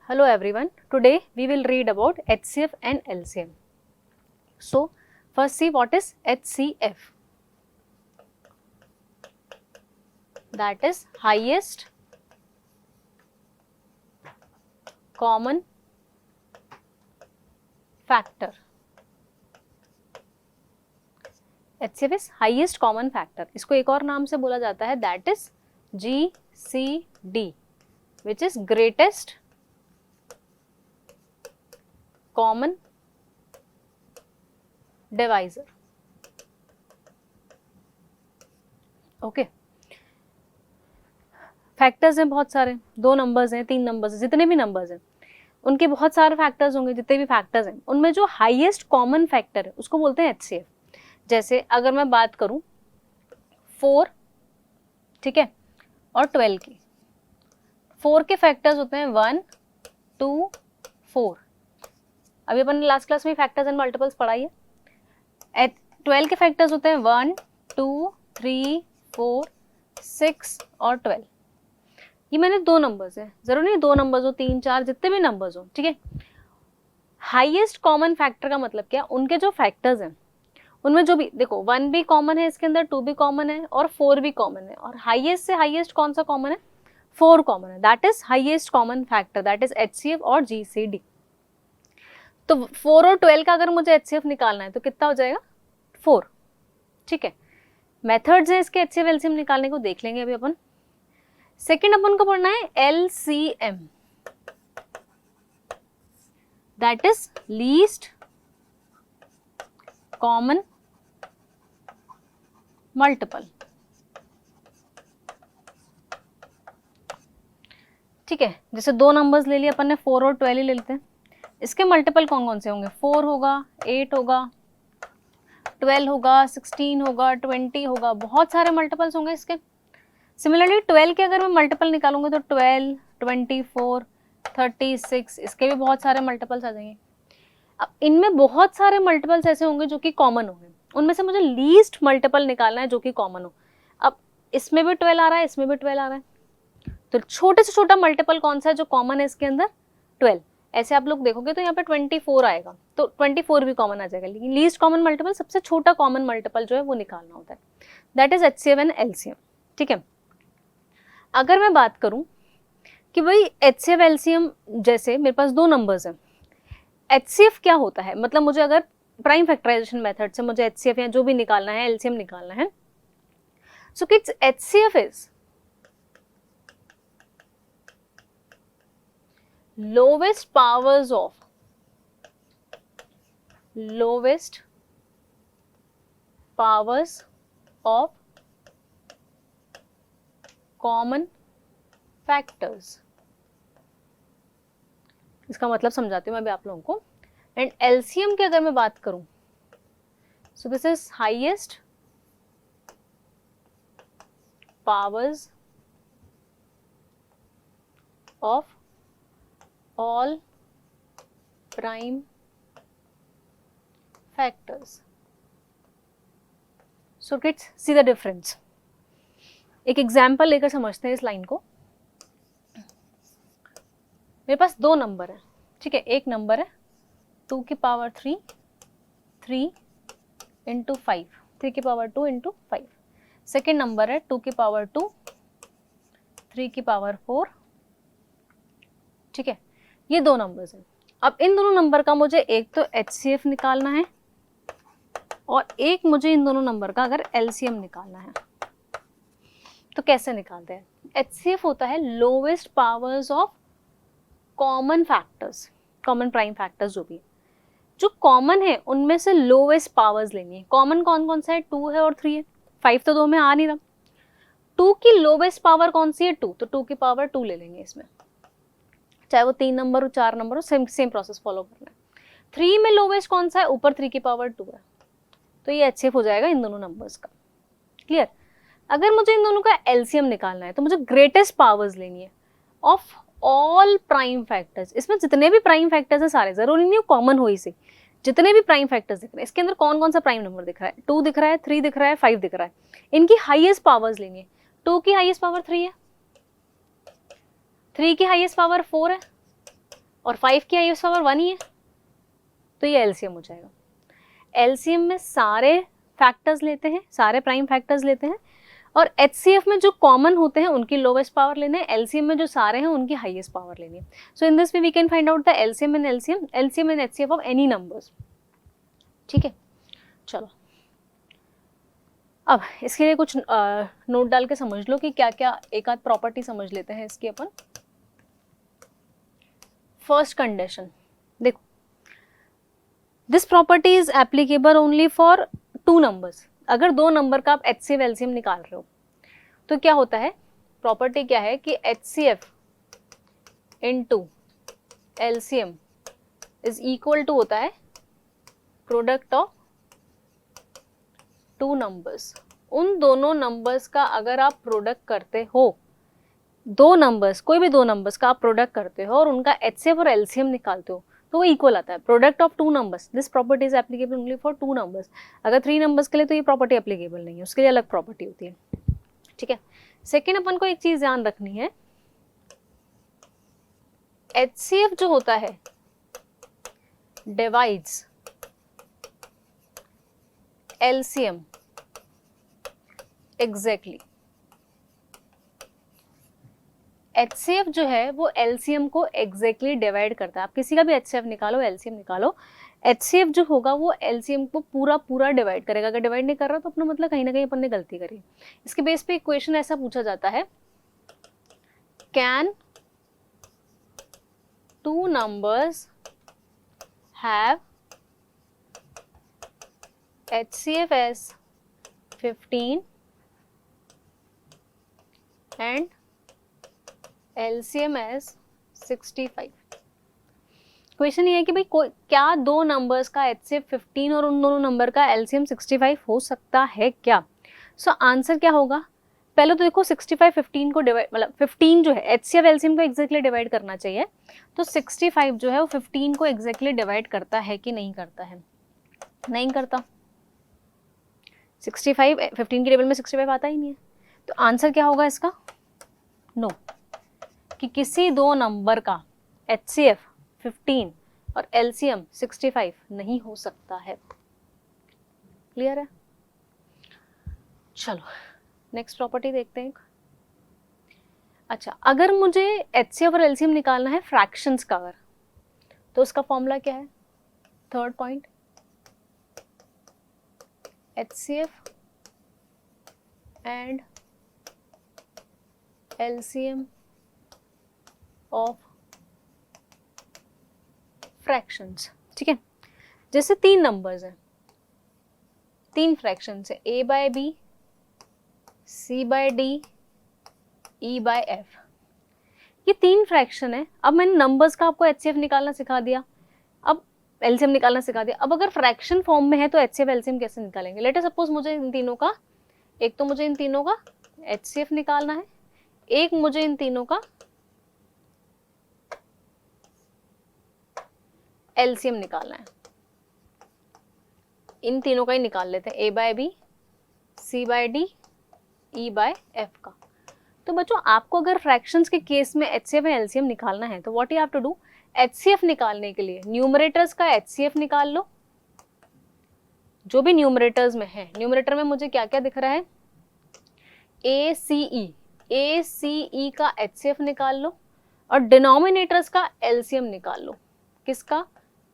Hello everyone, today we will read about HCF and LCM. So, first see what is HCF. That is highest common factor. HCF is highest common factor. इसको एक और नाम से बोला जाता है that is GCD, which is greatest common divisor. Okay, factors हैं बहुत सारे, 2 नंबर्स हैं, 3 नंबर्स हैं, जितने भी नंबर्स हैं उनके बहुत सारे फैक्टर्स होंगे. जितने भी फैक्टर्स हैं उनमें जो हाईएस्ट कॉमन फैक्टर है उसको बोलते हैं HCF. जैसे अगर मैं बात करूं 4, ठीक है, और 12 की, 4 के फैक्टर्स होते हैं 1, 2, 4. अभी अपन ने लास्ट क्लास में फैक्टर्स एंड मल्टीपल्स पढ़ाई है. 12 के फैक्टर्स होते हैं 1, 2, 3, 4, 6 और 12. ये मैंने 2 नंबर्स हैं, जरूर नहीं 2 नंबर्स हो, 3, 4, जितने भी नंबर्स हो, ठीक है. हाईएस्ट कॉमन फैक्टर का मतलब क्या, उनके जो फैक्टर्स हैं उनमें जो भी, देखो 1 भी कॉमन है इसके अंदर, 2 भी कॉमन है और 4 भी कॉमन है, और हाईएस्ट से हाईएस्ट कौन सा कॉमन है, 4 कॉमन है. That is highest common factor, that is HCF और GCD. तो 4 और 12 का अगर मुझे HCF निकालना है तो कितना हो जाएगा, 4. ठीक है, मेथड्स हैं इसके HCF LCM निकालने को, देख लेंगे अभी अपन. सेकेंड अपन को पढ़ना है LCM, that is least common multiple. ठीक है, जैसे 2 नंबर्स ले लिए अपन ने, 4 और 12 ही ले लेते हैं. इसके मल्टीपल कौन कौन से होंगे, 4 होगा, 8 होगा, 12 होगा, 16 होगा, 20 होगा, बहुत सारे मल्टीपल्स होंगे इसके. सिमिलरली 12 के अगर मैं मल्टीपल निकालूंगी तो 12, 24, 36, इसके भी बहुत सारे मल्टीपल्स आ जाएंगे. अब इनमें बहुत सारे मल्टीपल्स ऐसे होंगे जो कि कॉमन होंगे, उनमें से मुझे लीस्ट मल्टीपल निकालना है जो कि कॉमन हो. अब इसमें भी 12 आ रहा है, इसमें भी 12 आ रहा है, तो छोटे से छोटा मल्टीपल कौन सा है जो कॉमन है इसके अंदर, 12. ऐसे आप लोग देखोगे तो यहाँ पे 24 आएगा, तो 24 भी कॉमन आ जाएगा, लेकिन लीस्ट कॉमन मल्टीपल, सबसे छोटा कॉमन मल्टीपल जो है वो निकालना होता है. That is HCF and LCM. ठीक है, अगर मैं बात करूं कि भाई HCF LCM, जैसे मेरे पास 2 नंबर्स हैं, HCF क्या होता है, मतलब मुझे अगर प्राइम फैक्टराइजेशन मेथड से मुझे HCF या जो भी निकालना है, LCM निकालना है, so kids HCF is lowest powers of common factors. इसका मतलब समझाती हूँ मैं अभी आप लोगों को. एंड LCM की अगर मैं बात करूं, so this is highest powers of all prime factors. So kids, see the difference. एक एग्जाम्पल लेकर समझते हैं इस लाइन को. मेरे पास 2 नंबर है, ठीक है. एक नंबर है 2 की पावर 3, 3 इंटू 5, 3 की पावर 2 इंटू 5. सेकेंड नंबर है 2 की पावर 2, 3 की पावर 4. ठीक है, ये 2 नंबर्स हैं. अब इन दोनों नंबर का मुझे एक तो HCF निकालना है और एक मुझे इन दोनों नंबर का अगर LCM निकालना है. तो कैसे निकालते हैं, HCF होता है lowest powers of common factors, common prime factors जो भी है, जो कॉमन है उनमें से लोवेस्ट पावर्स लेनी है. कॉमन कौन कौन सा है, 2 है और 3 है, 5 तो 2 में आ नहीं रहा. 2 की लोवेस्ट पावर कौन सी है, 2, तो 2 की पावर 2 ले लेंगे इसमें, चाहे वो 3 नंबर हो, 4 नंबर हो, सेम प्रोसेस फॉलो करना है. 3 में लोवेस्ट कौन सा है, ऊपर 3 की पावर 2 है, तो ये HCF हो जाएगा इन दोनों नंबर्स का. क्लियर. अगर मुझे इन दोनों का LCM निकालना है तो मुझे ग्रेटेस्ट पावर्स लेनी है ऑफ ऑल प्राइम फैक्टर्स. इसमें जितने भी प्राइम फैक्टर्स हैं सारे, जरूरी नहीं कॉमन हो इसे, जितने भी प्राइम फैक्टर्स दिख रहे हैं इसके अंदर कौन कौन सा प्राइम नंबर दिख रहा है, 2 दिख रहा है, 3 दिख रहा है, 5 दिख रहा है, इनकी हाईएस्ट पावर्स लेनी है. 2 की हाईएस्ट पावर 3 है, 3 की हाईएस्ट पावर 4 है, और 5 की हाईएस्ट पावर 1 ही है, तो ये एलसीएम हो जाएगा। एलसीएम में सारे फैक्टर्स लेते हैं, सारे प्राइम फैक्टर्स लेते हैं, और एचसीएफ में जो कॉमन होते हैं उनकी लोवेस्ट पावर लेने हैं, एलसीएम में जो सारे हैं उनकी हाईएस्ट पावर लेनी है। So in this way we can find out the LCM and HCF of any numbers. ठीक है, चलो अब इसके लिए कुछ नोट डाल के समझ लो कि क्या क्या एक आध प्रॉपर्टी समझ लेते हैं इसकी अपन। फर्स्ट कंडीशन देखो, this property is applicable only for 2 numbers. अगर 2 नंबर का आप एचसीएफ एलसीएम निकाल रहे हो तो क्या होता है, प्रॉपर्टी क्या है कि HCF into LCM is equal to होता है प्रोडक्ट ऑफ 2 नंबर्स। उन दोनों नंबर्स का अगर आप प्रोडक्ट करते हो, 2 नंबर्स, कोई भी 2 नंबर्स का आप प्रोडक्ट करते हो और उनका एचसीएफ और एलसीएम निकालते हो तो वो इक्वल आता है। Product of 2 numbers, this property is applicable only for 2 numbers. अगर 3 नंबर्स के लिए तो ये प्रॉपर्टी एप्लीकेबल नहीं है, उसके लिए अलग प्रॉपर्टी होती है। ठीक है, सेकेंड अपन को एक चीज ध्यान रखनी है, एचसीएफ जो होता है डिवाइड्स एलसीएम एग्जैक्टली। एचसीएफ जो है वो एलसीएम को एग्जैक्टली डिवाइड करता है। आप किसी का भी एचसीएफ निकालो, एलसीएम निकालो, एचसीएफ जो होगा वो एलसीएम को पूरा पूरा डिवाइड करेगा। अगर डिवाइड नहीं कर रहा तो अपना मतलब कहीं ना कहीं अपन ने गलती करी। इसके बेस पे एक क्वेश्चन ऐसा पूछा जाता है, can 2 numbers have HCF as 15 and LCM as 65। Question ये है कि भाई क्या 2 नंबर्स का HCF 15 और उन दोनों नंबर का LCM 65 हो सकता है क्या? सो आंसर क्या होगा? पहले तो देखो 65 15 को डिवाइड, मतलब 15 जो है HCF LCM को एग्जैक्टली डिवाइड करना चाहिए, तो 65 जो है वो 15 को एग्जैक्टली डिवाइड करता है कि नहीं करता है? नहीं करता। 65 15 के टेबल में 65 आता ही नहीं है, तो आंसर क्या होगा इसका? नो, कि किसी 2 नंबर का HCF 15 और LCM 65 नहीं हो सकता है। क्लियर है? चलो नेक्स्ट प्रॉपर्टी देखते हैं। अच्छा, अगर मुझे HCF और LCM निकालना है फ्रैक्शंस का, अगर तो उसका फॉर्मूला क्या है? Third point, HCF and LCM of fractions. ठीक है, जैसे 3 नंबर्स हैं, 3 फ्रैक्शंस है, A by B, C by D, E by F। ये 3 फ्रैक्शन है। अब मैंने नंबर्स का आपको HCF निकालना सिखा दिया, अब LCM निकालना सिखा दिया। अब अगर फ्रैक्शन फॉर्म में है तो HCF LCM कैसे निकालेंगे? लेट अस सपोज मुझे इन तीनों का, एक तो मुझे इन तीनों का HCF निकालना है, एक मुझे इन तीनों का LCM निकालना है। इन तीनों का ही निकाल लेते हैं, A by B, C by D, E by F का। तो बच्चों आपको अगर फ्रैक्शंस के केस में HCF या LCM निकालना है तो what you have to do, HCF निकालने के लिए न्यूमरेटर्स का HCF निकाल लो, जो भी न्यूमरेटर्स में है। न्यूमरेटर में मुझे क्या क्या दिख रहा है? ACE, ACE का HCF निकाल लो, और डिनोमिनेटर्स का LCM निकाल लो। किसका?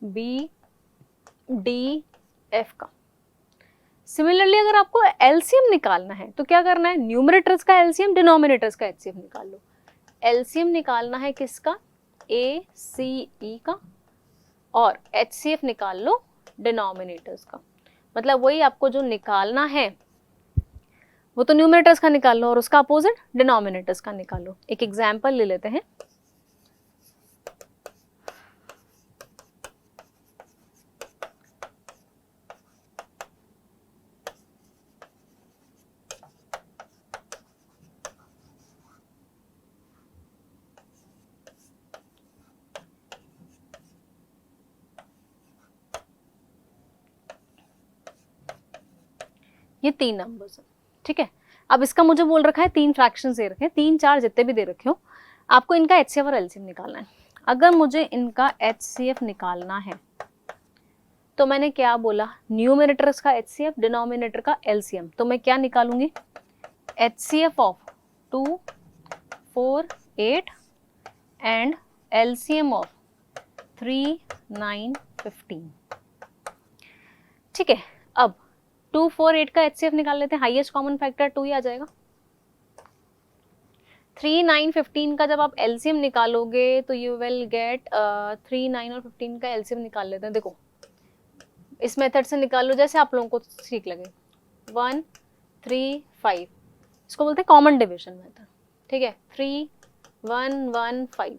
B, D, F का। सिमिलरली अगर आपको LCM निकालना है तो क्या करना है? न्यूमरेटर्स का LCM, डिनोमिनेटर्स का HCF निकाल लो। LCM निकालना है किसका? ACE का, और HCF निकाल लो डिनोमिनेटर्स का। मतलब वही आपको जो निकालना है वो तो न्यूमरेटर्स का निकाल लो और उसका अपोजिट डिनोमिनेटर्स का निकाल लो। एक एग्जाम्पल ले लेते हैं। ये 3 नंबर्स है, ठीक है। अब इसका मुझे बोल रखा है 3 फ्रैक्शंस दे रखे हैं, 3 4 जितने भी दे रखे हो, आपको इनका HCF और LCM निकालना है। अगर मुझे इनका HCF निकालना है तो मैंने क्या बोला, न्यूमरेटर्स का HCF, डिनोमिनेटर का LCM। तो मैं क्या निकालूंगी, HCF of 2, 4, 8 and LCM of 3, 9, 15। ठीक है, अब 2, 4, 8 का HCF निकाल लेते हैं, हाईएस्ट कॉमन फैक्टर 2 ही आ जाएगा। 3, 9, 15 का जब आप LCM निकालोगे तो यू विल गेट 3, 9 और 15 का LCM निकाल लेते हैं। देखो इस मेथड से निकाल लो जैसे आप लोगों को ठीक लगे। 1, 3, 5, इसको बोलते हैं कॉमन डिविजन मेथड। ठीक है, 3, 1, 1, 5।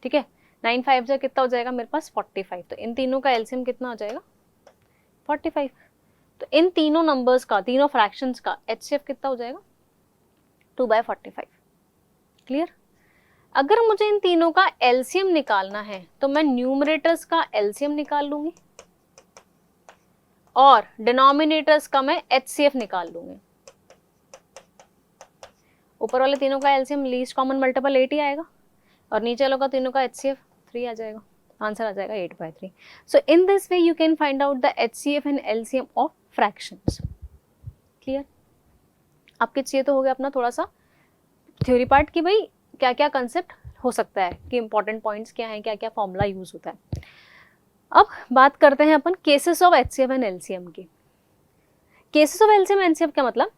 ठीक है, 9, 5 से कितना हो जाएगा मेरे पास 45। तो इन तीनों का LCM कितना हो जाएगा 45। तो इन तीनों नंबर्स का, तीनों फ्रैक्शंस का HCF कितना हो जाएगा 2/45। क्लियर। अगर मुझे इन तीनों का LCM निकालना है तो मैं न्यूमरेटर्स का LCM निकाल लूंगी और डिनोमिनेटर्स का मैं HCF निकाल लूंगी। ऊपर वाले तीनों का LCM लीस्ट कॉमन मल्टीपल 8 ही आएगा और नीचे वालों का तीनों का HCF 3 आ जाएगा। आंसर आ जाएगा 8/3। So in this way you can find out the HCF and LCM of fractions. Clear. आपके चाहिए तो हो गया अपना थोड़ा सा थ्योरी पार्ट कि भाई क्या क्या कंसेप्ट हो सकता है, कि इंपॉर्टेंट पॉइंट्स क्या हैं, क्या क्या फॉर्मूला यूज होता है। अब बात करते हैं अपन cases of HCF and LCM की। Cases of LCM and LCM क्या मतलब,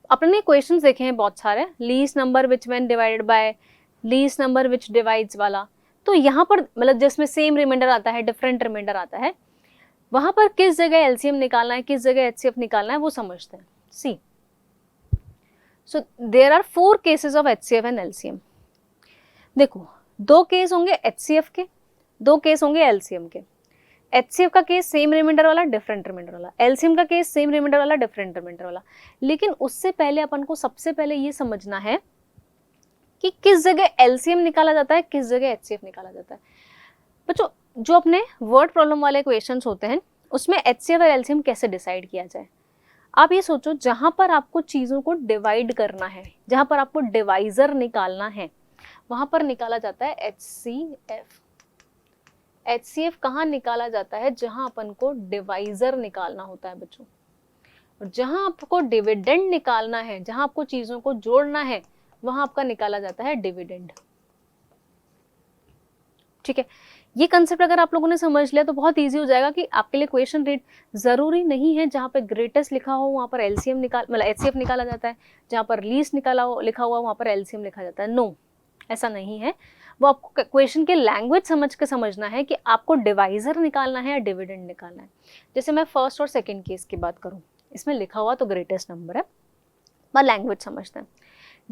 अपने क्वेश्चंस देखे हैं बहुत सारे, least number which when divided by least number which divides वाला। तो यहाँ पर मतलब जिसमें सेम रिमाइंडर आता है, डिफरेंट रिमाइंडर आता है, वहां पर किस जगह LCM निकालना है, किस जगह HCF निकालना है वो समझते हैं। See, so there are 4 cases of HCF and LCM। देखो 2 केस होंगे HCF के, 2 केस होंगे LCM के। HCF का केस सेम रिमाइंडर वाला, डिफरेंट रिमाइंडर वाला। LCM का केस सेम रिमाइंडर वाला, डिफरेंट रिमाइंडर वाला। लेकिन उससे पहले अपन को सबसे पहले ये समझना है कि किस जगह LCM निकाला जाता है, किस जगह HCF निकाला जाता है। बच्चों जो अपने वर्ड प्रॉब्लम वाले क्वेश्चंस होते हैं उसमें HCF और LCM कैसे डिसाइड किया जाए। आप ये सोचो जहां पर आपको चीजों को डिवाइड करना है, जहां पर आपको डिवाइजर निकालना है, वहां पर निकाला जाता है HCF। HCF कहाँ निकाला जाता है, जहां अपन को डिवाइजर निकालना होता है बच्चों। और जहां आपको डिविडेंड निकालना है, जहां आपको चीजों को जोड़ना है, वहां आपका निकाला जाता है डिविडेंड। ठीक है, ये कंसेप्ट अगर आप लोगों ने समझ लिया तो बहुत इजी हो जाएगा कि आपके लिए क्वेश्चन रीड जरूरी नहीं है जहां पे ग्रेटेस्ट लिखा हो वहां पर LCM मतलब HCF निकाला जाता है, जहां पर लीस्ट लिखा हुआ वहां पर LCM लिखा जाता है। नो, ऐसा नहीं है। वो आपको क्वेश्चन के लैंग्वेज समझ के समझना है कि आपको डिवाइजर निकालना है या डिविडेंड निकालना है। जैसे मैं फर्स्ट और सेकेंड केस की बात करूं, इसमें लिखा हुआ तो ग्रेटेस्ट नंबर है, पर लैंग्वेज समझते हैं।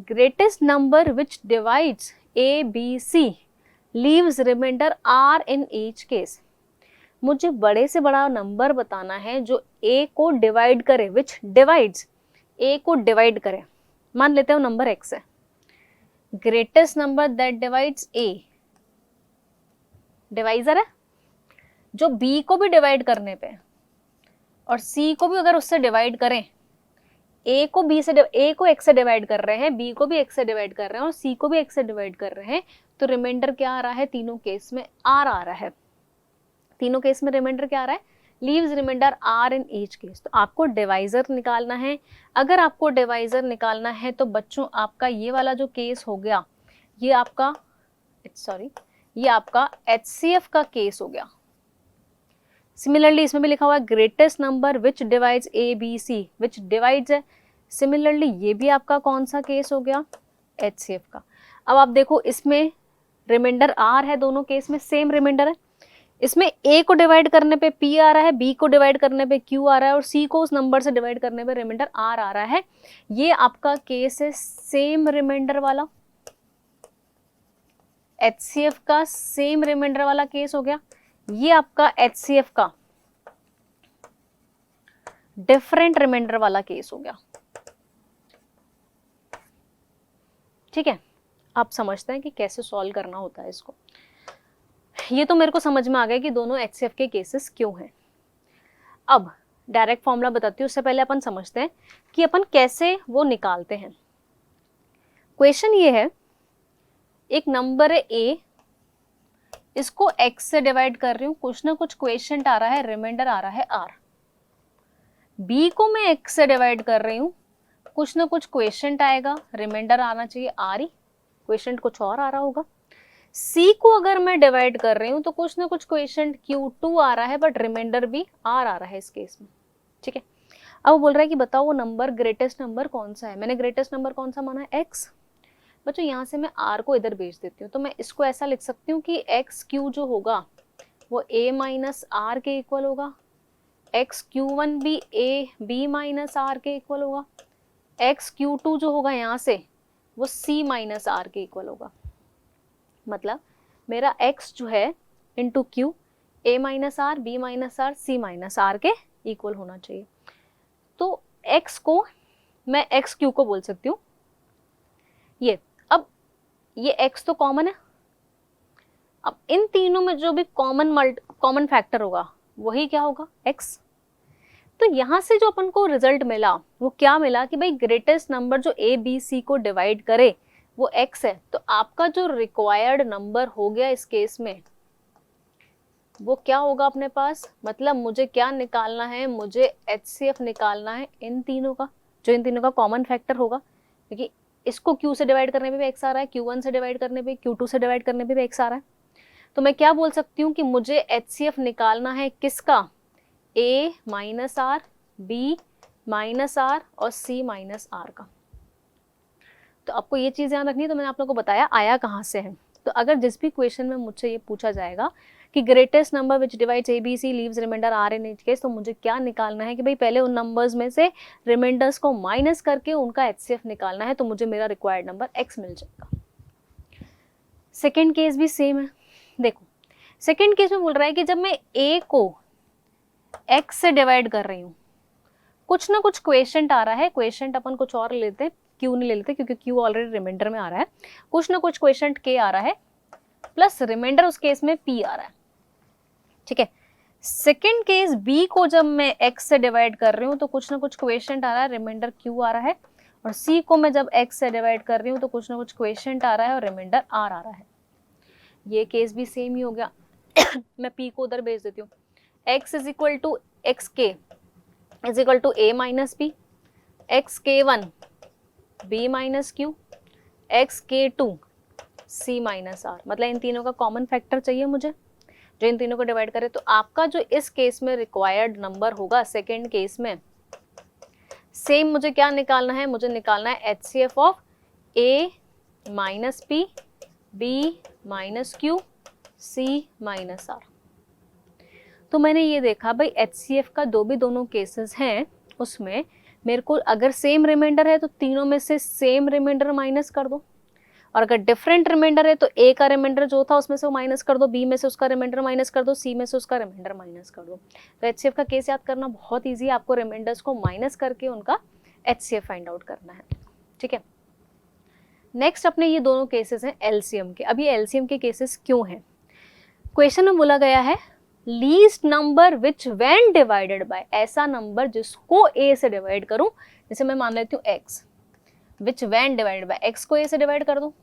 Greatest number which divides ABC leaves remainder R in each case। मुझे बड़े से बड़ा नंबर बताना है जो A को डिवाइड करे, विच डिवाइड्स A को डिवाइड करे। मान लेते हो नंबर X है, greatest number that divides A divisor है, जो B को भी डिवाइड करने पे और C को भी अगर उससे डिवाइड करें, A को X से डिवाइड कर रहे हैं, B को भी X से डिवाइड कर रहे हैं और C को भी X से डिवाइड कर रहे हैं, तो रिमाइंडर क्या आ रहा है, तीनों केस में R आ रहा है। तीनों केस में रिमाइंडर क्या आ रहा है, leaves remainder R in each case। तो आपको डिवाइजर निकालना है। अगर आपको डिवाइजर निकालना है तो बच्चों आपका ये वाला जो केस हो गया, ये आपका HCF का केस हो गया। सिमिलरली इसमें भी लिखा हुआ है greatest number which divides ABC, which divides है। सिमिलरली ये भी आपका कौन सा केस हो गया, HCF का। अब आप देखो इसमें रिमाइंडर R है, दोनों केस में सेम रिमाइंडर है। इसमें A को डिवाइड करने पे P आ रहा है, B को डिवाइड करने पे Q आ रहा है और C को उस नंबर से डिवाइड करने पे रिमाइंडर R आ रहा है। ये आपका केस है सेम रिमाइंडर वाला, HCF का सेम रिमाइंडर वाला केस हो गया। ये आपका HCF का डिफरेंट रिमाइंडर वाला केस हो गया। ठीक है, आप समझते हैं कि कैसे सॉल्व करना होता है इसको। ये तो मेरे को समझ में आ गया कि दोनों HCF के केसेस क्यों हैं। अब डायरेक्ट फॉर्मूला बताती हूँ, उससे पहले अपन समझते हैं कि अपन कैसे वो निकालते हैं। क्वेश्चन ये है, एक नंबर है ए, इसको x से डिवाइड कर रही हूँ, कुछ ना कुछ क्वेश्चन आ रहा है, रिमाइंडर आ रहा है r। b को मैं x से डिवाइड कर रही हूँ, कुछ ना कुछ क्वेश्चन आएगा, रिमाइंडर आना चाहिए r ही, क्वेश्चन कुछ और आ रहा होगा। c को अगर मैं डिवाइड कर रही हूँ तो कुछ ना कुछ क्वेश्चन q2 आ रहा है, बट रिमाइंडर भी r आ रहा है इस केस में, ठीक है। अब वो बोल रहा है कि बताओ वो नंबर ग्रेटेस्ट नंबर कौन सा है। मैंने ग्रेटेस्ट नंबर कौन सा माना है, x। बच्चों यहाँ से मैं r को इधर भेज देती हूँ, तो मैं इसको ऐसा लिख सकती हूँ कि एक्स क्यू जो होगा वो a माइनस आर के इक्वल होगा, एक्स क्यू वन भी a b माइनस आर के इक्वल होगा, एक्स क्यू टू जो होगा यहाँ से वो c माइनस आर के इक्वल होगा। मतलब मेरा x जो है into Q a minus R, b minus R, c minus R के इक्वल होना चाहिए। तो x को मैं एक्स क्यू को बोल सकती हूँ ये। अब ये x तो कॉमन है, अब इन तीनों में जो भी कॉमन फैक्टर होगा वही क्या होगा, x। तो यहां से जो अपन को रिजल्ट मिला वो क्या मिला कि भाई ग्रेटेस्ट नंबर जो a b c को डिवाइड करे वो x है। तो आपका जो रिक्वायर्ड नंबर हो गया इस केस में वो क्या होगा अपने पास, मतलब मुझे क्या निकालना है, मुझे HCF निकालना है इन तीनों का, जो इन तीनों का कॉमन फैक्टर होगा, क्योंकि इसको q से डिवाइड करने पे भी x आ रहा है, q1 से डिवाइड करने पे, q2 से डिवाइड करने पे भी x आ रहा है। तो मैं क्या बोल सकती हूँ कि मुझे HCF निकालना है किसका, a minus R, b minus R और c माइनस आर का। तो आपको ये चीज़ ध्यान रखनी है। तो मैंने आप लोगों को बताया आया कहाँ से है। तो अगर जिस भी क्वेश्चन में मुझसे ये पूछा जाएगा कि greatest number which divides A B C leaves remainder R in each case, तो मुझे क्या निकालना है कि भाई पहले उन नंबर्स में से रिमाइंडर्स को माइनस करके उनका HCF निकालना है, तो मुझे मेरा रिक्वायर्ड नंबर x मिल जाएगा। सेकेंड केस भी सेम है। देखो सेकेंड केस में बोल रहा है कि जब मैं a को x से डिवाइड कर रही हूँ, कुछ ना कुछ क्वेश्चन आ रहा है, क्वेश्चन अपन कुछ और लेते हैं, क्यू नहीं ले लेते क्योंकि क्यू ऑलरेडी रिमाइंडर में आ रहा है, कुछ ना कुछ क्वेश्चन के आ रहा है प्लस रिमाइंडर उस केस में p आ रहा है, ठीक है। सेकेंड केस b को जब मैं x से डिवाइड कर रही हूँ तो कुछ ना कुछ क्वेश्चन आ रहा है, रिमाइंडर q आ रहा है, और c को मैं जब x से डिवाइड कर रही हूँ तो कुछ ना कुछ क्वेश्चन आ रहा है और रिमाइंडर r आ रहा है। ये केस भी सेम ही हो गया। मैं p को उधर भेज देती हूँ, x is equal to x k is equal to a minus b, x k one b minus q, x k two c minus r. मतलब इन तीनों का कॉमन फैक्टर चाहिए मुझे जो इन तीनों को डिवाइड करे। तो आपका जो इस केस में रिक्वायर्ड नंबर होगा सेकेंड केस में, सेम मुझे क्या निकालना है, मुझे निकालना है HCF of a minus p, b minus Q, c minus R. तो मैंने ये देखा भाई HCF का दोनों केसेस हैं, उसमें मेरे को अगर सेम रिमाइंडर है तो तीनों में से सेम रिमाइंडर माइनस कर दो, और अगर डिफरेंट रिमाइंडर है तो ए का रिमाइंडर जो था उसमें से वो माइनस कर दो, बी में से उसका रिमाइंडर माइनस कर दो, सी में से उसका रिमाइंडर माइनस कर दो। तो HCF का केस याद करना बहुत ईजी है, आपको रिमाइंडर्स को माइनस करके उनका HCF फाइंड आउट करना है, ठीक है। नेक्स्ट अपने ये दोनों केसेस हैं LCM के। अब ये LCM के केसेस क्यों हैं, क्वेश्चन में बोला गया है least number which when divided bye, ऐसा नंबर जिसको a से डिवाइड करूं, जैसे मैं मान लेती हूँ x, which when divided bye, x को a से डिवाइड कर दो,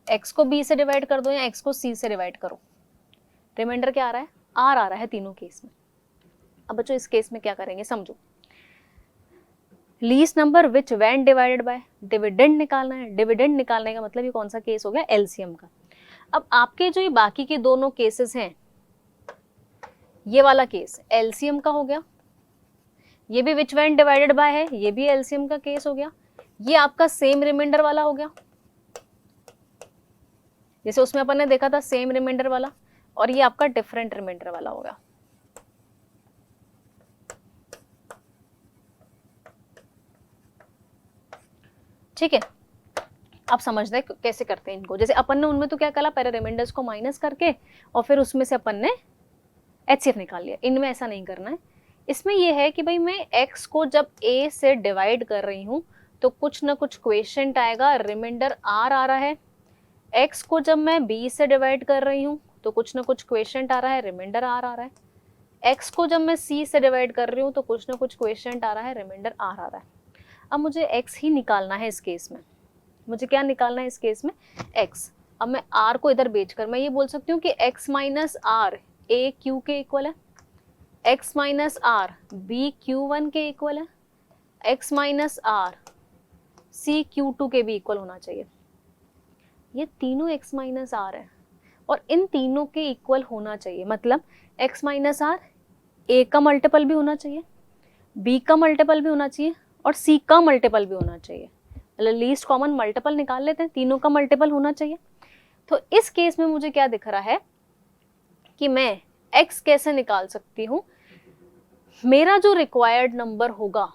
x को b से डिवाइड कर दो, या x को c से डिवाइड करो, रिमाइंडर क्या आ रहा है, r आ रहा है तीनों केस में। अब बच्चों इस केस में क्या करेंगे समझो, least number which when divided bye, dividend निकालना है। डिविडेंड निकालने का मतलब ये कौन सा केस हो गया, LCM का। अब आपके जो ये बाकी के दोनों केसेस हैं, ये वाला केस LCM का हो गया, ये भी विच व्हेन डिवाइडेड बाय है, ये भी LCM का केस हो गया, ये आपका सेम रिमाइंडर वाला हो गया, जैसे उसमें अपन ने देखा था सेम रिमाइंडर वाला, और ये आपका डिफरेंट रिमाइंडर वाला हो गया। ठीक है, आप समझ रहे कैसे करते हैं इनको। जैसे अपन ने उनमें तो क्या करा, पहले रिमाइंडर्स को माइनस करके और फिर उसमें से अपन ने HCF निकाल लिया। इनमें ऐसा नहीं करना है। इसमें यह है कि भाई मैं x को जब a से डिवाइड कर रही हूँ तो कुछ ना कुछ क्वेश्चन आएगा, रिमाइंडर r आ रहा है। x को जब मैं b से डिवाइड कर रही हूँ तो कुछ ना कुछ क्वेश्चन आ रहा है, रिमाइंडर r आ रहा है। x को जब मैं c से डिवाइड कर रही हूँ तो कुछ ना कुछ क्वेश्चन आ रहा है, रिमाइंडर r आ रहा है। अब मुझे x ही निकालना है इस केस में, मुझे क्या निकालना है इस केस में, x। अब मैं r को इधर भेजकर मैं ये बोल सकती हूँ कि x minus R A Q के इक्वल है, x minus R B Q one के इक्वल है, x minus R C Q two के भी इक्वल होना चाहिए। ये तीनों x माइनस आर है और इन तीनों के इक्वल होना चाहिए, मतलब x माइनस आर a का मल्टीपल भी होना चाहिए, b का मल्टीपल भी होना चाहिए और c का मल्टीपल भी होना चाहिए। मतलब लीस्ट कॉमन मल्टीपल निकाल लेते हैं, तीनों का मल्टीपल होना चाहिए। तो इस केस में मुझे क्या दिख रहा है कि मैं x कैसे निकाल सकती हूँ, मेरा जो रिक्वायर्ड नंबर होगा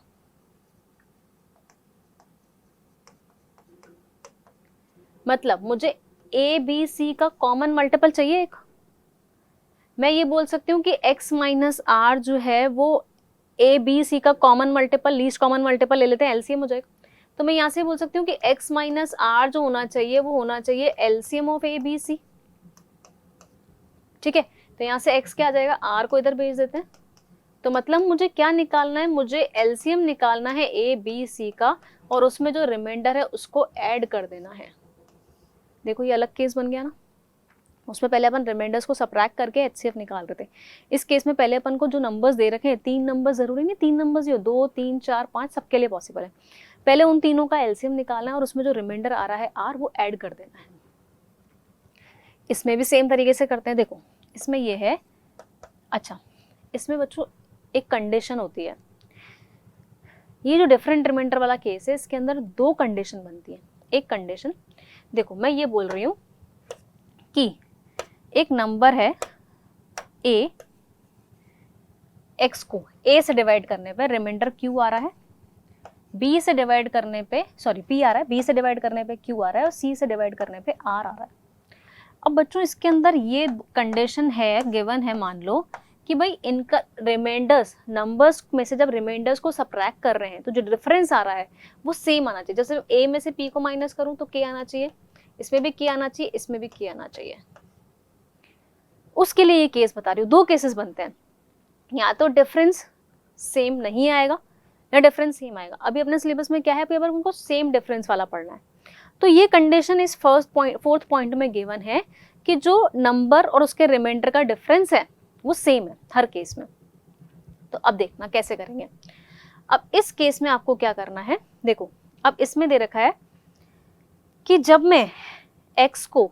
मतलब मुझे ए बी सी का कॉमन मल्टीपल चाहिए एक। मैं ये बोल सकती हूँ कि x माइनस आर जो है वो ए बी सी का common multiple, least common multiple ले लेते हैं, एलसीएम हो जाएगा। तो मैं यहाँ से बोल सकती हूँ कि x माइनस आर जो होना चाहिए वो होना चाहिए LCM of A B C. ठीक है, तो यहाँ से x क्या आ जाएगा, r को इधर भेज देते हैं। तो मतलब मुझे क्या निकालना है, मुझे एलसीएम निकालना है ए बी सी का और उसमें जो रिमाइंडर है उसको ऐड कर देना है। देखो ये अलग केस बन गया ना, उसमें पहले अपन रिमाइंडर्स को सबट्रैक्ट करके एचसीएफ निकाल रहे थे। इस केस में पहले अपन को जो नंबर्स दे रखे हैं, 3 नंबर जरूरी नहीं 3 नंबर्स ही हो, 2 3 4 5 सबके लिए पॉसिबल है। पहले उन तीनों का एलसीएम निकालना है और उसमें जो रिमाइंडर आ रहा है आर वो ऐड कर देना है। इसमें भी सेम तरीके से करते हैं। देखो इसमें ये है, अच्छा इसमें बच्चों एक कंडीशन होती है, ये जो डिफरेंट रिमाइंडर वाला केस है इसके अंदर 2 कंडीशन बनती है। एक कंडीशन देखो मैं ये बोल रही हूँ कि एक नंबर है a, x को a से डिवाइड करने पे रिमाइंडर q आ रहा है, b से डिवाइड करने पे सॉरी p आ रहा है, b से डिवाइड करने पे q आ रहा है और c से डिवाइड करने पे r आ रहा है। अब बच्चों इसके अंदर ये कंडीशन है, गिवन है, मान लो कि भाई इनका रिमाइंडर्स नंबर्स में से जब रिमाइंडर्स को सबट्रैक्ट कर रहे हैं तो जो डिफरेंस आ रहा है वो सेम आना चाहिए। जैसे a में से p को माइनस करूं तो k आना चाहिए, इसमें भी k आना चाहिए, इसमें भी k आना चाहिए। उसके लिए ये केस बता रही हूँ, 2 केसेस बनते हैं, या तो डिफरेंस सेम नहीं आएगा या डिफरेंस सेम आएगा। अभी अपने सिलेबस में क्या है, पेपर उनको सेम डिफरेंस वाला पढ़ना है। तो ये कंडीशन इस फोर्थ पॉइंट में गिवन है कि जो नंबर और उसके रिमाइंडर का डिफरेंस है वो सेम है हर केस में। तो अब देखना कैसे करेंगे। अब इस केस में आपको क्या करना है, देखो अब इसमें दे रखा है कि जब मैं x को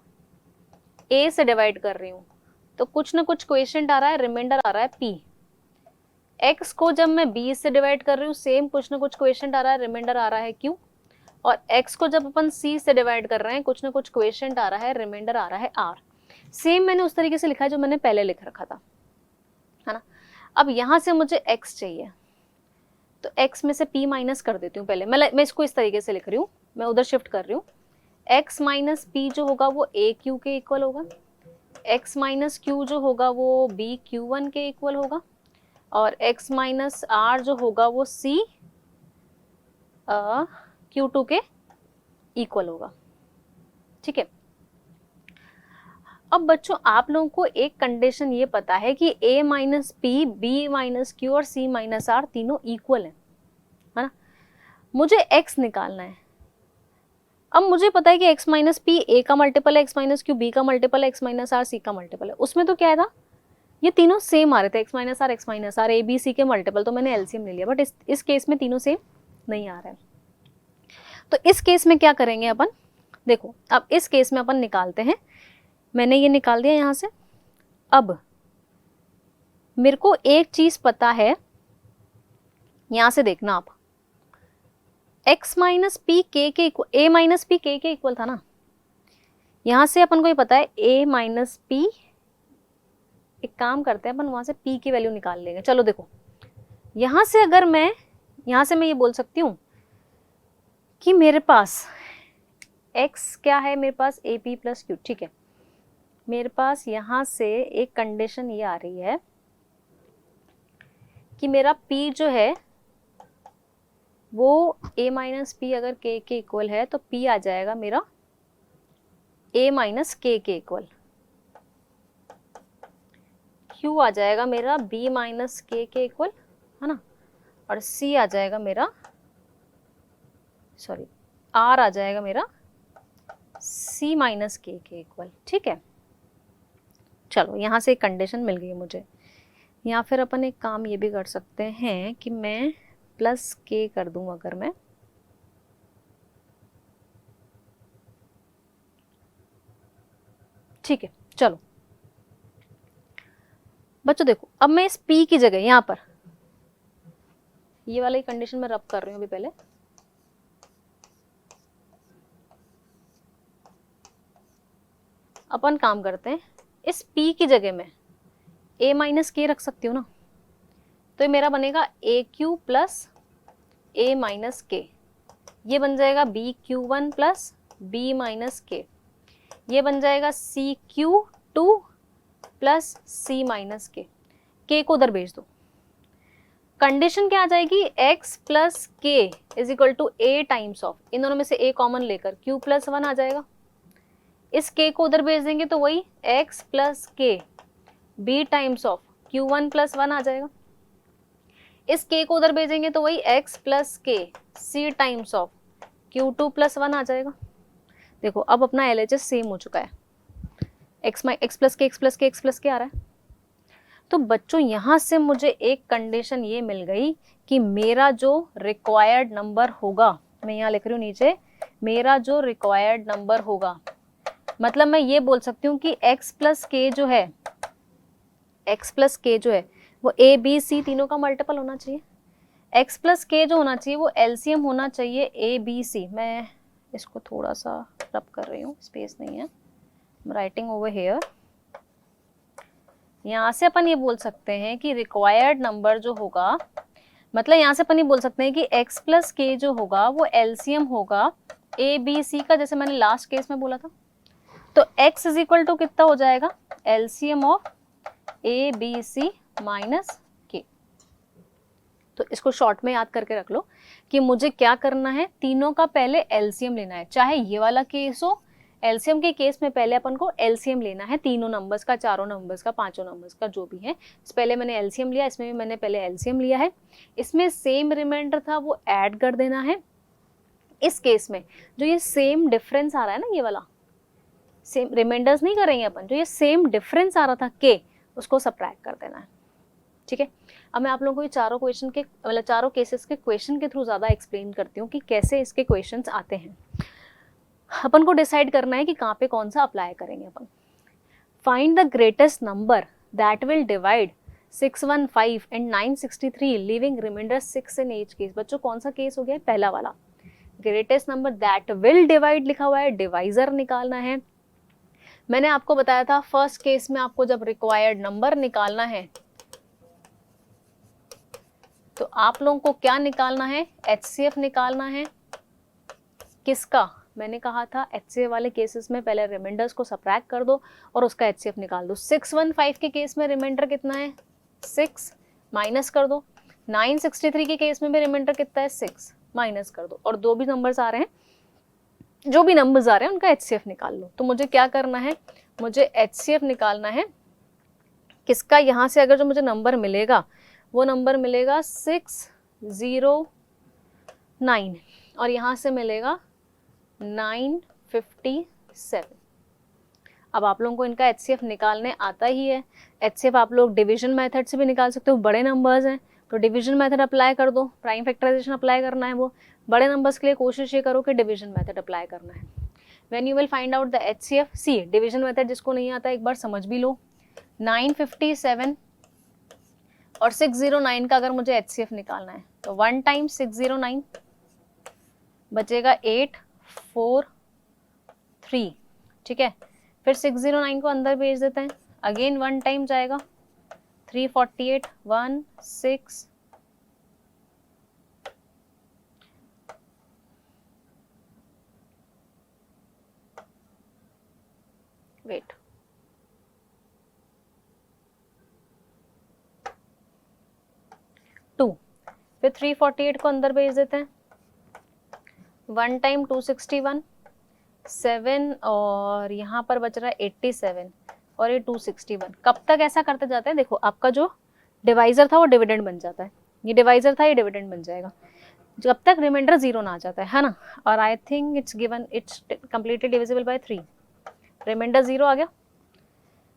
a से डिवाइड कर रही हूँ तो कुछ ना कुछ क्वेश्चन आ रहा है, रिमाइंडर आ रहा है p। x को जब मैं b से डिवाइड कर रही हूँ सेम कुछ ना कुछ क्वेश्चन आ रहा है, रिमाइंडर आ रहा है q। और x को जब अपन c से डिवाइड कर रहे हैं कुछ ना कुछ क्वेश्चन आ रहा है, रिमाइंडर आ रहा है r। सेम मैंने उस तरीके से लिखा है जो मैंने पहले लिख रखा था, है ना। अब यहाँ से मुझे x चाहिए तो x में से p माइनस कर देती हूँ पहले। मैं इसको इस तरीके से लिख रही हूँ, मैं उधर शिफ्ट कर रही हूँ। x माइनस p जो होगा वो a q के इक्वल होगा, x माइनस q जो होगा वो b q1 के इक्वल होगा और x माइनस r जो होगा वो c q2 के इक्वल होगा। ठीक है, अब बच्चों आप लोगों को एक कंडीशन ये पता है कि a minus P, b minus Q और c माइनस आर तीनों इक्वल है ना। मुझे x निकालना है। अब मुझे पता है कि x माइनस पी ए का मल्टीपल है, x माइनस क्यू बी का मल्टीपल है, x माइनस आर सी का मल्टीपल है। उसमें तो क्या था, ये तीनों सेम आ रहे थे, x minus R A B C के मल्टीपल, तो मैंने एलसीएम ले लिया। बट इस केस में तीनों सेम नहीं आ रहे हैं। तो इस केस में क्या करेंगे अपन, देखो अब इस केस में अपन निकालते हैं। मैंने ये निकाल दिया यहाँ से। अब मेरे को एक चीज पता है, यहां से देखना आप, x माइनस पी के इक्वल, a माइनस पी के इक्वल था ना। यहां से अपन को ये पता है a माइनस पी, एक काम करते हैं अपन वहां से p की वैल्यू निकाल लेंगे। चलो देखो यहां से अगर मैं ये बोल सकती हूँ कि मेरे पास x क्या है, मेरे पास ए पी प्लस क्यू। ठीक है, मेरे पास यहां से एक कंडीशन ये आ रही है कि मेरा p जो है वो a माइनस पी अगर k के इक्वल है तो p आ जाएगा मेरा a माइनस k के इक्वल, q आ जाएगा मेरा b माइनस k के इक्वल, है ना, और c आ जाएगा मेरा, सॉरी r आ जाएगा मेरा C माइनस के इक्वल, ठीक है। चलो यहाँ से एक कंडीशन मिल गई मुझे। या फिर अपन एक काम ये भी कर सकते हैं कि मैं प्लस के कर दूं, अगर मैं ठीक है। चलो बच्चों देखो, अब मैं इस P की जगह यहाँ पर ये वाली कंडीशन में रब कर रही हूँ अभी पहले। अपन काम करते हैं, इस P की जगह में A माइनस के रख सकती हूँ ना, तो ये मेरा बनेगा A Q plus A minus K, ये बन जाएगा B Q one plus B minus K, ये बन जाएगा C Q two plus C minus K को उधर भेज दो। कंडीशन क्या आ जाएगी, x plus k is equal to a times of, इन दोनों में से a कॉमन लेकर q प्लस वन आ जाएगा। इस k को उधर भेज देंगे तो वही x plus k b times of q1 plus one आ जाएगा। इस k को उधर भेजेंगे तो वही x plus k c times of q2 plus one आ जाएगा। देखो अब अपना LHS सेम हो चुका है, x प्लस के आ रहा है। तो बच्चों यहाँ से मुझे एक कंडीशन ये मिल गई कि मेरा जो रिक्वायर्ड नंबर होगा, मैं यहाँ लिख रही हूँ नीचे, मेरा जो रिक्वायर्ड नंबर होगा, मतलब मैं ये बोल सकती हूँ कि x प्लस के जो है, x प्लस के जो है वो a b c तीनों का मल्टीपल होना चाहिए। x प्लस के जो होना चाहिए वो एलसीएम होना चाहिए a b c। मैं इसको थोड़ा सा रब कर रही हूँ, स्पेस नहीं है, राइटिंग ओवर हेयर। यहाँ से अपन ये बोल सकते हैं कि रिक्वायर्ड नंबर जो होगा, मतलब यहाँ से अपन ये बोल सकते हैं कि x प्लस के जो होगा वो एलसीएम होगा a b c का, जैसे मैंने लास्ट केस में बोला था। तो x इज इक्वल टू कितना हो जाएगा, LCM of a b c minus के। तो इसको शॉर्ट में याद करके रख लो कि मुझे क्या करना है, तीनों का पहले एलसीएम लेना है। चाहे ये वाला केस हो, एलसीएम के केस में पहले अपन को एलसीएम लेना है तीनों नंबर्स का, चारों नंबर्स का, पांचों नंबर्स का, जो भी है। पहले मैंने एलसीएम लिया, इसमें भी मैंने पहले एलसीएम लिया है। इसमें सेम रिमाइंडर था वो ऐड कर देना है। इस केस में जो ये सेम डिफरेंस आ रहा है ना, ये वाला सेम रिमाइंडर्स नहीं करेंगे अपन, जो ये सेम डिफरेंस आ रहा था के, उसको सब्ट्रैक्ट कर देना है, ठीक है। अब मैं आप लोगों को ये चारों क्वेश्चन के, मतलब चारों केसेस के क्वेश्चन के थ्रू ज़्यादा एक्सप्लेन करती हूँ कि कैसे इसके क्वेश्चंस आते हैं। अपन को डिसाइड करना है कि कहाँ पे कौन सा अप्लाई करेंगे अपन। Find the greatest number that will divide 615 and 963 leaving remainder 6 in each case. बच्चों कौन सा केस हो गया, पहला वाला। Greatest number that will divide लिखा हुआ है, डिवाइजर निकालना है। मैंने आपको बताया था फर्स्ट केस में आपको जब रिक्वायर्ड नंबर निकालना है तो आप लोगों को क्या निकालना है, HCF निकालना है। किसका, मैंने कहा था HCF वाले केसेस में पहले रिमाइंडर्स को सब्ट्रैक्ट कर दो और उसका HCF निकाल दो। 615 के केस में रिमाइंडर कितना है, 6, माइनस कर दो। 963 के केस में भी रिमाइंडर कितना है, 6, माइनस कर दो। और दो भी नंबर्स आ रहे हैं, जो भी नंबर्स आ रहे हैं उनका HCF निकाल लो। तो मुझे क्या करना है, मुझे HCF निकालना है किसका, यहाँ से अगर जो मुझे नंबर मिलेगा वो नंबर मिलेगा 609 और यहाँ से मिलेगा 957। अब आप लोगों को इनका HCF निकालने आता ही है। HCF आप लोग डिवीजन मेथड से भी निकाल सकते हो, बड़े नंबर्स हैं तो डिवीजन मेथड अप्लाई कर दो, प्राइम फैक्टराइजेशन अप्लाई करना है वो। बड़े नंबर्स के लिए कोशिश ये करो कि डिवीजन मेथड अप्लाई करना है। When you will find out the HCF, see division method जिसको नहीं आता एक बार समझ भी लो। 957 और 609 का अगर मुझे HCF निकालना है तो 1 टाइम्स 609 बचेगा 843, ठीक है। फिर 609 को अंदर भेज देते हैं, अगेन 1 टाइम जाएगा 348, 1 6 वेट 2, फिर 348 को अंदर भेज देते हैं, 1 टाइम 261, 7 और यहाँ पर बच रहा है 87 और ये 261। कब तक ऐसा करते जाते हैं, देखो आपका जो डिवाइजर था वो डिविडेंड बन जाता है, ये डिवाइजर था ये डिविडेंड बन जाएगा। जब तक रिमाइंडर 0 ना आ जाता है ना, और I think it's given it's completely divisible by 3, remainder 0 आ गया।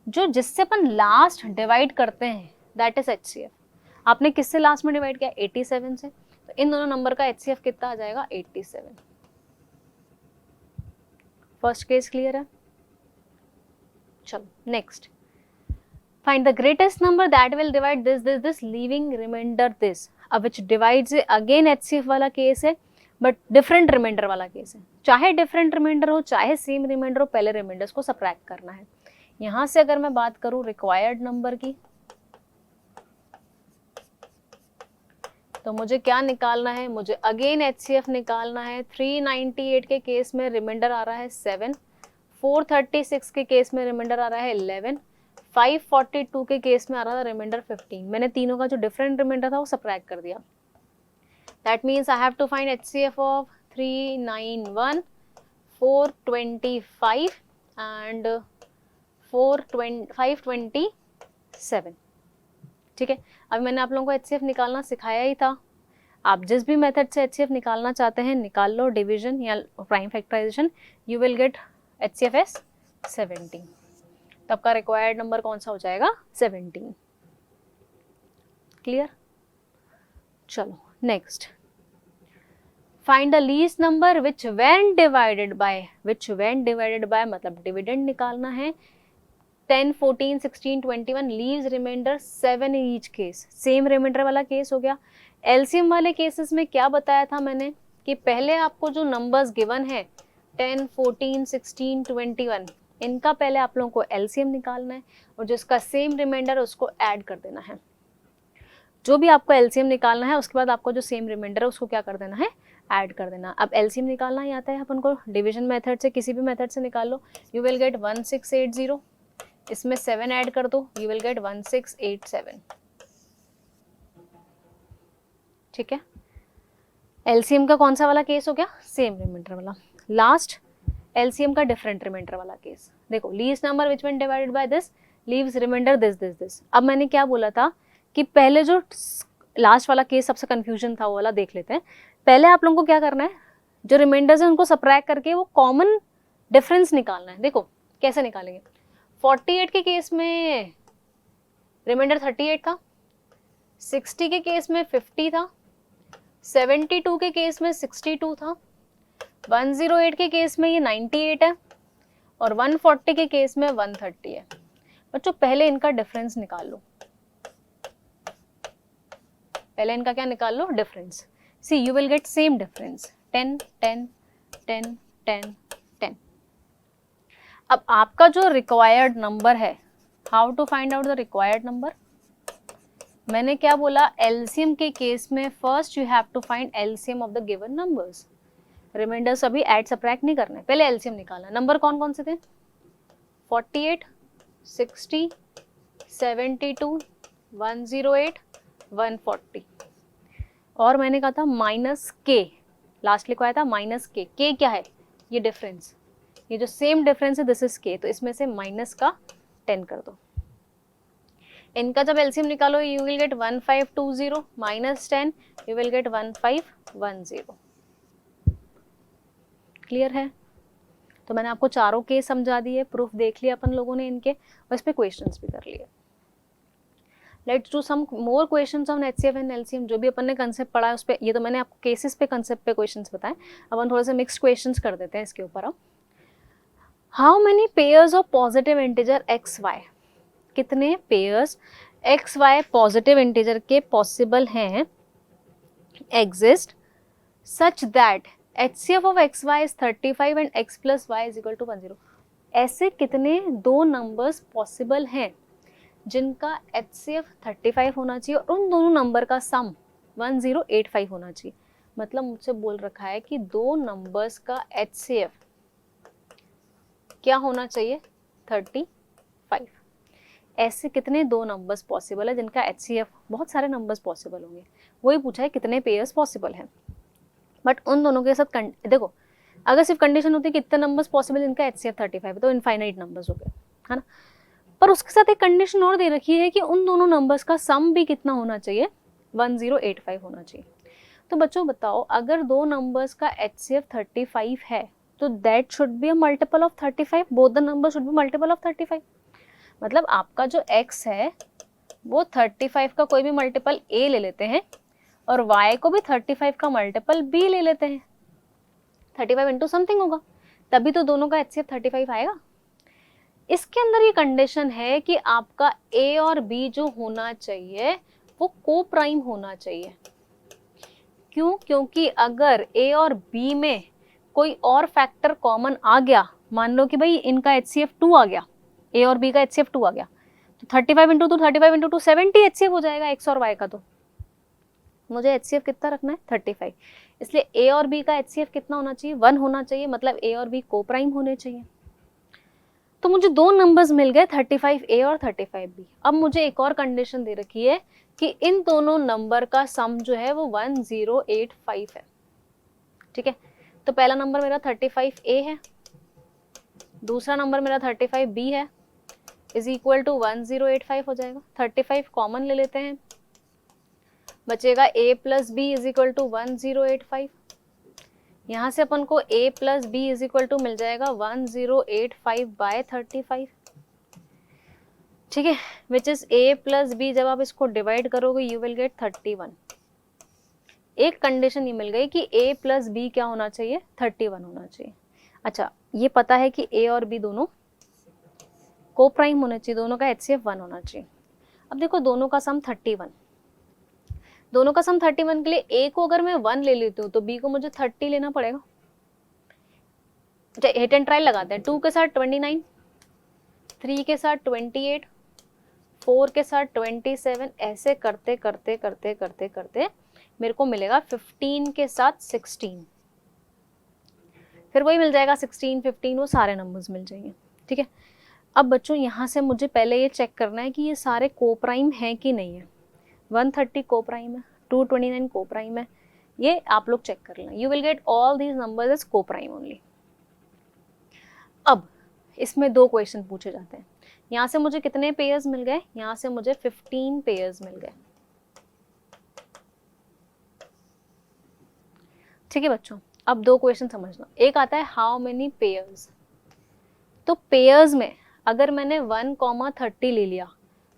जो जिससे अपन लास्ट डिवाइड करते हैं दैट इज HCF। आपने किससे लास्ट में डिवाइड किया? 87 से, तो इन दोनों नंबर का HCF कितना आ जाएगा? 87। फर्स्ट केस क्लियर है? चलो next, find the greatest number that will divide this leaving remainder this. अब विच डिवाइड्स, अगेन HCF वाला केस है बट डिफरेंट रिमाइंडर वाला केस है। चाहे डिफरेंट रिमाइंडर हो चाहे सेम रिमाइंडर हो, पहले रिमाइंडर्स को सबट्रैक्ट करना है। यहां से अगर मैं बात करूं रिक्वायर्ड नंबर की, तो मुझे क्या निकालना है? मुझे अगेन HCF निकालना है। 398 के केस में रिमाइंडर आ रहा है 7, 436 के केस में रिमाइंडर आ रहा है 11, 542 के केस में आ रहा था रिमाइंडर 15। मैंने तीनों का जो डिफरेंट रिमाइंडर था वो सबट्रैक्ट कर दिया। That means I have to find HCF of 391, 425 and 527। ठीक है, अभी मैंने आप लोगों को HCF निकालना सिखाया ही था। आप जिस भी मेथड से HCF निकालना चाहते हैं निकाल लो, डिवीजन या prime factorization, you will get HCF as 17। तब का रिक्वायर्ड नंबर कौन सा हो जाएगा? 17। क्लियर? चलो next, find the least number which when divided by, मतलब डिविडेंड निकालना है। 10, 14, 16, 21 leaves remainder 7 in each case. Same remainder वाला केस हो गया। एलसीएम वाले केसेस में क्या बताया था मैंने कि पहले आपको जो नंबर्स गिवन है 10, 14, 16, 21, इनका पहले आप लोगों को एलसीएम निकालना है और जिसका सेम रिमाइंडर है उसको ऐड कर देना है। जो भी आपको एलसीएम निकालना है उसके बाद आपको जो सेम रिमाइंडर है उसको क्या कर देना है? ऐड कर देना। अब एलसीएम निकालना ही आता है अपन को, डिवीजन मेथड से, किसी भी मेथड से निकाल लो। यू विल गेट 1680, इसमें 7 ऐड कर दो, यू विल गेट 1687। ठीक है, एलसीएम का कौन सा वाला केस हो गया? सेम रिमाइंडर वाला। लास्ट एलसीएम का डिफरेंट रिमाइंडर वाला केस। देखो, least number which when divided by this leaves remainder this. अब मैंने क्या बोला था कि पहले जो लास्ट वाला केस सबसे कंफ्यूजन था वो वाला देख लेते हैं। पहले आप लोगों को क्या करना है, जो रिमाइंडर्स है उनको सबट्रैक्ट करके वो कॉमन डिफरेंस निकालना है। देखो कैसे निकालेंगे। 48 के केस में रिमाइंडर 38 था, 60 के केस में 50 था, 72 के केस में 62 था, 108 के केस में ये 98 है और 140 के केस में 130 है। बच्चों पहले इनका डिफरेंस निकाल लो, पहले इनका क्या निकाल लो? Difference. See you will get same difference 10, 10, 10, 10, 10। अब आपका जो रिक्वायर्ड नंबर है, how to find out the required number? मैंने क्या बोला? एलसीएम के केस में first you have to find LCM of the given numbers. Remainders अभी ऐड सबट्रैक्ट नहीं करना है, पहले एलसीएम निकालना। नंबर कौन कौन से थे? 48, 60, 72, 108, 140। और मैंने कहा था माइनस के, लास्ट लिखवाया था माइनस के। के क्या है? ये डिफरेंस, ये जो सेम डिफरेंस है दिस इज के, तो इसमें से माइनस का 10 कर दो। इनका जब एलसीएम निकालो you will gate 1520 minus 10 you will gate 1510। Clear है? तो मैंने आपको चारों केस समझा दिए, प्रूफ देख लिया अपन लोगों ने इनके, और इस पे क्वेश्चंस भी कर लिए। Let's do some more questions on HCF and LCM। जो भी अपन ने कंसेप्ट पढ़ा है उस पे, ये तो मैंने आपको केसेस पे कंसेप्ट पे क्वेश्चंस बताए, अब हम थोड़े से मिक्स्ड क्वेश्चंस कर देते हैं इसके ऊपर। अब how many pairs of positive integer XY, कितने पेयर्स XY पॉजिटिव इंटीजर के पॉसिबल हैं, exist such that HCF of XY is 35 and X plus Y is equal to 10। ऐसे कितने दो नंबर्स पॉसिबल हैं जिनका HCF 35 होना चाहिए और उन दोनों नंबर का सम 1085 होना चाहिए। मतलब मुझसे बोल रखा है कि दो नंबर्स का HCF क्या होना चाहिए? 35। ऐसे कितने दो नंबर्स पॉसिबल है जिनका HCF, बहुत सारे नंबर्स पॉसिबल होंगे, वही पूछा है कितने पेयर्स पॉसिबल हैं। बट उन दोनों के साथ देखो, अगर सिर्फ कंडीशन होती है कितने नंबर्स पॉसिबल जिनका HCF 35 है तो इनफाइनाइट नंबर्स हो गए, है ना। पर उसके साथ एक कंडीशन और दे रखी है कि उन दोनों नंबर्स का सम भी कितना होना चाहिए? 1085 होना चाहिए। तो बच्चों बताओ, अगर दो नंबर्स का HCF 35 है तो that should be a multiple of 35, both the number should be multiple of 35। मतलब आपका जो x है वो 35 का कोई भी मल्टीपल a ले लेते हैं और y को भी 35 का मल्टीपल b ले लेते हैं। 35 इंटू समथिंग होगा, तभी तो दोनों का HCF 35 आएगा। इसके अंदर ये कंडीशन है कि आपका a और b जो होना चाहिए वो को प्राइम होना चाहिए। क्यों? क्योंकि अगर a और b में कोई और फैक्टर कॉमन आ गया, मान लो कि भाई इनका HCF 2 आ गया, a और b का HCF 2 आ गया, तो 35 इंटू 2, 35 इंटू 2 70 HCF हो जाएगा x और y का। तो मुझे HCF कितना रखना है? 35। इसलिए a और b का HCF कितना होना चाहिए? 1 होना चाहिए, मतलब a और b को प्राइम होने चाहिए। तो मुझे दो नंबर्स मिल गए 35a और 35b। अब मुझे एक और कंडीशन दे रखी है कि इन दोनों नंबर का सम जो है वो 1085 है। ठीक है, तो पहला नंबर मेरा 35a है, दूसरा नंबर मेरा 35b है, इज इक्वल टू 1085 हो जाएगा। 35 कॉमन ले लेते हैं, बचेगा a plus b is equal to 1085। यहाँ से अपन को a plus b is equal to मिल जाएगा 1085 बाय 35। ठीक है, which is a plus b. जब आप इसको डिवाइड करोगे यू विल गेट 31। एक कंडीशन ये मिल गई कि a प्लस बी क्या होना चाहिए? 31 होना चाहिए। अच्छा, ये पता है कि a और b दोनों को प्राइम होने चाहिए, दोनों का HCF 1 होना चाहिए। अब देखो, दोनों का सम 31, दोनों का सम 31 के लिए a को अगर मैं 1 ले लेती हूँ तो b को मुझे 30 लेना पड़ेगा। अच्छा, हिट एंड ट्रायल लगाते हैं। 2 के साथ 29, 3 के साथ 28, 4 के साथ 27, ऐसे करते करते करते करते करते मेरे को मिलेगा 15 के साथ 16, फिर वही मिल जाएगा 16, 15, वो सारे नंबर्स मिल जाएंगे। ठीक है, अब बच्चों यहाँ से मुझे पहले ये चेक करना है कि ये सारे को प्राइम हैं कि नहीं है। 130 को प्राइम है, 229 को प्राइम है, ये आप लोग चेक कर लें। You will get all these numbers as coprime only. अब इसमें दो क्वेश्चन पूछे जाते हैं। यहाँ से मुझे कितने पेयर्स मिल गए? यहाँ से मुझे 15 पेयर्स मिल गए। ठीक है बच्चों, अब दो क्वेश्चन समझना। एक आता है हाउ मेनी पेयर्स। तो पेयर्स में अगर मैंने 1,30 ले लिया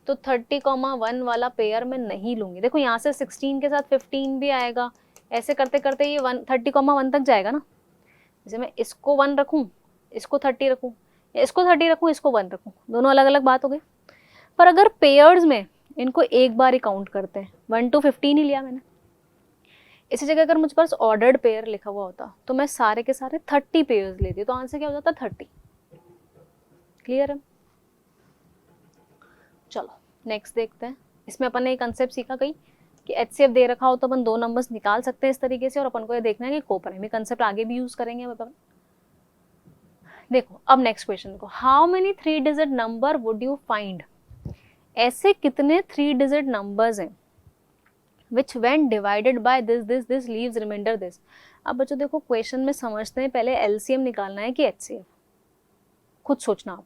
तो 30,1 वाला पेयर मैं नहीं लूंगी। देखो, यहाँ से 16 के साथ 15 भी आएगा, ऐसे करते करते ये 30,1 तक जाएगा ना। जैसे मैं इसको 1 रखूं, इसको 30 रखूं, या इसको 30 रखूं, इसको 1 रखूं, दोनों अलग अलग बात हो गई। पर अगर पेयर्स में इनको एक बार ही काउंट करते हैं, 1 to 15 ही लिया मैंने, इसी जगह अगर मुझे पास ऑर्डर्ड पेयर लिखा हुआ होता तो मैं सारे के सारे 30 पेयर्स लेती, तो आंसर क्या हो जाता? 30। क्लियर है? चलो नेक्स्ट देखते हैं। इसमें अपन ने एक कंसेप्ट सीखा कहीं कि HCF दे रखा हो तो अपन दो नंबर्स निकाल सकते हैं इस तरीके से, और अपन को ये देखना है कि को प्राइम। कंसेप्ट आगे भी यूज करेंगे अपन। देखो अब नेक्स्ट क्वेश्चन देखो, how many 3 digit number would you find. ऐसे कितने 3 डिजिट नंबर्स हैं which when divided by this leaves remainder this। अब बच्चों देखो, क्वेश्चन में समझते हैं पहले LCM निकालना है कि HCF, खुद सोचना आप।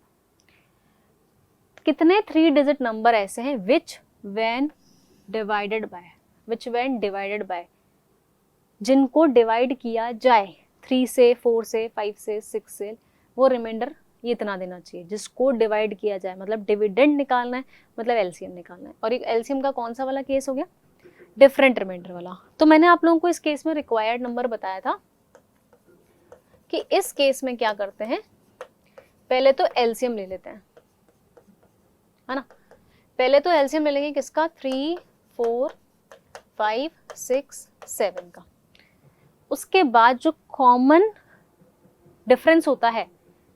कितने 3 डिजिट नंबर ऐसे हैं which when divided by, जिनको डिवाइड किया जाए 3 से, 4 से, 5 से, 6 से, वो रिमाइंडर ये इतना देना चाहिए। जिसको डिवाइड किया जाए मतलब डिविडेंड निकालना है, मतलब LCM निकालना है। और एक LCM का कौन सा वाला केस हो गया? डिफरेंट रिमाइंडर वाला। तो मैंने आप लोगों को इस केस में रिक्वायर्ड नंबर बताया था कि इस केस में क्या करते हैं, पहले तो LCM ले लेते हैं, है ना। पहले तो LCM ले लेंगे किसका? 3, 4, 5, 6, 7 का। उसके बाद जो कॉमन डिफरेंस होता है,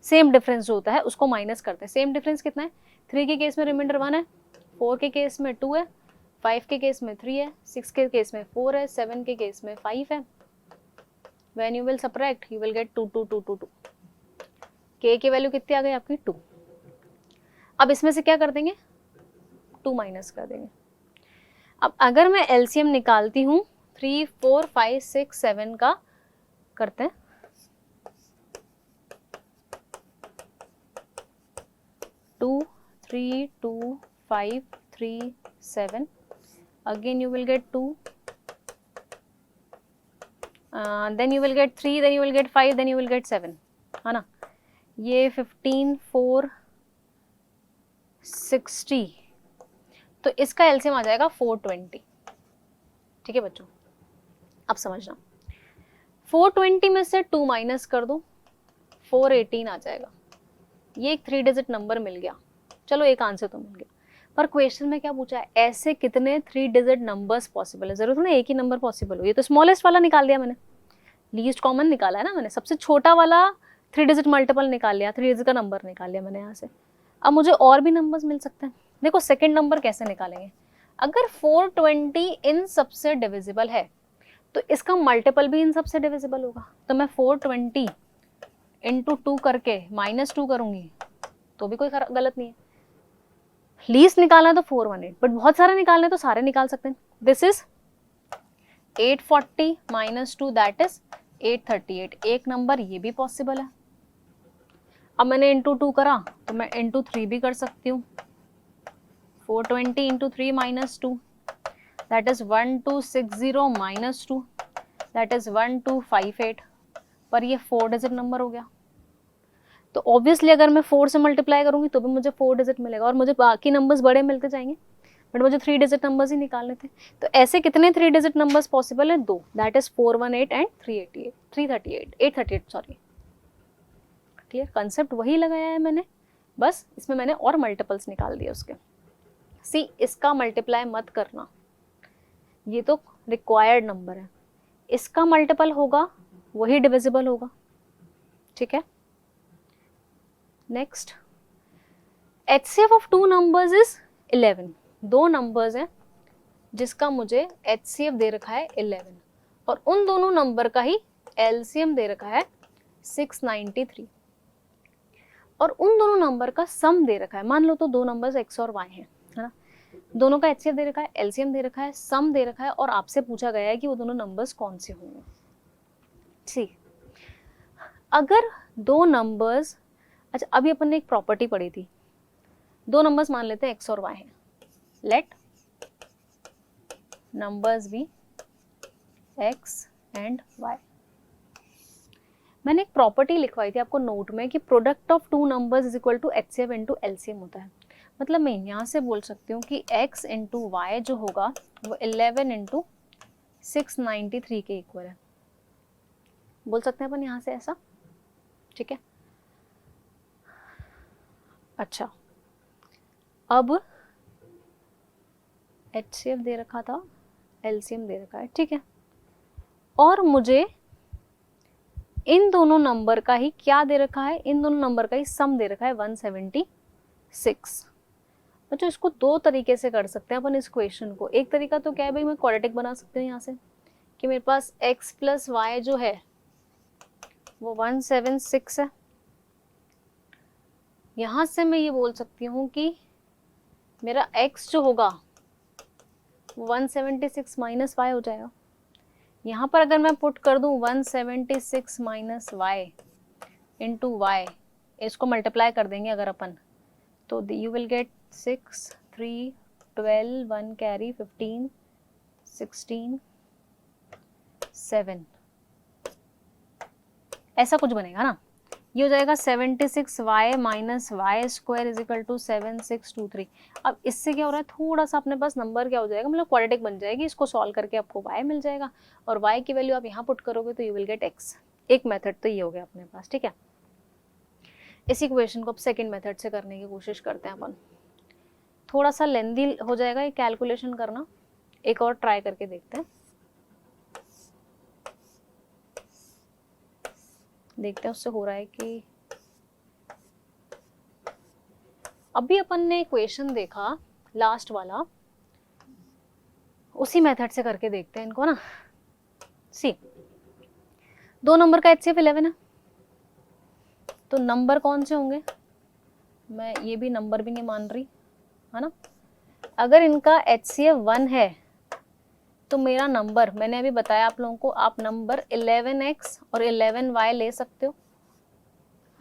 सेम डिफरेंस जो होता है, उसको माइनस करते हैं। सेम डिफरेंस कितना है? 3 के केस में रिमाइंडर 1 है, 4 के केस में 2 है, 5 के केस में 3 है, 6 के केस में 4 है, 7 के केस में 5 है। When you will subtract, you will get 2, 2, 2, 2, 2। K की वैल्यू कितनी आ गई आपकी? 2। अब इसमें से क्या कर देंगे? 2 माइनस कर देंगे। अब अगर मैं LCM निकालती हूँ 3, 4, 5, 6, 7 का, करते हैं 2, 3, 2, 5, 3, 7, again you will get 2, then you will get 3, then you will get 5, then you will get 7, है ना। ये 15, 4, 60, तो इसका एलसीएम आ जाएगा 420। ठीक है बच्चों, अब समझना, 420 में से 2 माइनस कर दो, 418 आ जाएगा। ये एक 3 डिजिट नंबर मिल गया। चलो एक आंसर तो मिल गया, पर क्वेश्चन में क्या पूछा है, ऐसे कितने 3 डिजिट नंबर्स पॉसिबल है। जरूर ना एक ही नंबर पॉसिबल हो, ये तो स्मॉलेस्ट वाला निकाल दिया मैंने, लीस्ट कॉमन निकाला है ना मैंने, सबसे छोटा वाला 3 डिजिट मल्टीपल निकाल लिया, 3 डिजिट का नंबर निकाल लिया मैंने यहाँ से। अब मुझे और भी नंबर्स मिल सकते हैं। देखो सेकंड नंबर कैसे निकालेंगे, अगर 420 इन सबसे डिविजिबल है तो इसका मल्टीपल भी इन सबसे डिविजिबल होगा। तो मैं 420 इंटू 2 करके -2 करूंगी तो भी कोई गलत नहीं है। लीस्ट निकालना है तो 418, बट बहुत सारे निकालने तो सारे निकाल सकते हैं। दिस इज 840 -2 दैट इज 838, एक नंबर ये भी पॉसिबल है। अब मैंने इंटू 2 करा तो मैं इंटू 3 भी कर सकती हूँ। 420 into 3 -2 that is 1260 -2 that is 1258, पर ये 4 डिजिट नंबर हो गया। तो ऑब्वियसली अगर मैं 4 से मल्टीप्लाई करूंगी तो भी मुझे 4 डिजिट मिलेगा, और मुझे बाकी नंबर्स बड़े मिलते जाएंगे, बट मुझे 3 डिजिट नंबर्स ही निकालने थे। तो ऐसे कितने 3 डिजिट नंबर्स पॉसिबल है, 2, that is 418 and 838 sorry. Clear, concept वही लगाया है मैंने, बस इसमें मैंने और मल्टीपल्स निकाल दिए उसके। सी, इसका मल्टीप्लाई मत करना, ये तो रिक्वायर्ड नंबर है, इसका मल्टीपल होगा वही डिविजिबल होगा। ठीक है, next, HCF of 2 numbers is 11। 2 numbers हैं जिसका मुझे HCF दे रखा है 11, और उन दोनों नंबर का ही LCM दे रखा है 693, और उन दोनों नंबर का सम दे रखा है। मान लो तो 2 नंबर्स X और Y हैं, है ना, दोनों का HCF दे रखा है, LCM दे रखा है, सम दे रखा है, और आपसे पूछा गया है कि वो दोनों नंबर्स कौन से होंगे। ठीक, अगर 2 नंबर्स, अच्छा अभी अपन ने एक प्रॉपर्टी पढ़ी थी, 2 नंबर्स मान लेते हैं X और Y हैं, let numbers be X and Y। मैंने एक प्रॉपर्टी लिखवाई थी आपको नोट में कि product of 2 numbers is equal to HCF into LCM होता है। मतलब मैं यहाँ से बोल सकती हूँ कि X इंटू वाई जो होगा वो 11 इंटू 693 के इक्वल है, बोल सकते हैं अपन यहाँ से ऐसा। ठीक है, अच्छा अब HCF दे रखा था, LCM दे रखा है, ठीक है, और मुझे इन दोनों नंबर का ही क्या दे रखा है, इन दोनों नंबर का ही सम दे रखा है 176। बच्चों इसको 2 तरीके से कर सकते हैं अपन इस क्वेश्चन को। एक तरीका तो क्या है भाई, मैं क्वाड्रेटिक बना सकती हूँ यहाँ से कि मेरे पास x प्लस वाई जो है वो 176 है। यहाँ से मैं ये बोल सकती हूँ कि मेरा x जो होगा वो 176 माइनस वाई हो जाएगा। यहाँ पर अगर मैं पुट कर दूँ 176 माइनस वाई इंटू वाई, इसको मल्टीप्लाई कर देंगे अगर अपन, तो यू विल गेट 6, 3, 12, 1 कैरी 15, 16, 7, ऐसा कुछ बनेगा ना। ये हो जाएगा 76y minus y square is equal to 7623। अब इससे क्या हो रहा है, थोड़ा सा अपने पास नंबर क्या हो जाएगा, मतलब क्वाड्रेटिक बन जाएगी। इसको सॉल्व करके आपको y मिल जाएगा, और y की वैल्यू आप यहाँ पुट करोगे तो यू विल गेट x। एक मेथड तो ये हो गया अपने पास। ठीक है, इसी क्वेश्चन को अब सेकेंड मेथड से करने की कोशिश करते हैं अपन। थोड़ा सा लेंदी हो जाएगा ये कैलकुलेशन करना, एक और ट्राई करके देखते हैं। देखते हैं उससे हो रहा है कि। अभी अपन ने इक्वेशन देखा लास्ट वाला, उसी मेथड से करके देखते हैं इनको ना। सी, 2 नंबर का HCF 11 है, तो नंबर कौन से होंगे, मैं ये भी नंबर भी नहीं मान रही, है ना। अगर इनका HCF 1 है तो मेरा नंबर, मैंने अभी बताया आप लोगों को, आप नंबर 11x और 11y ले सकते हो,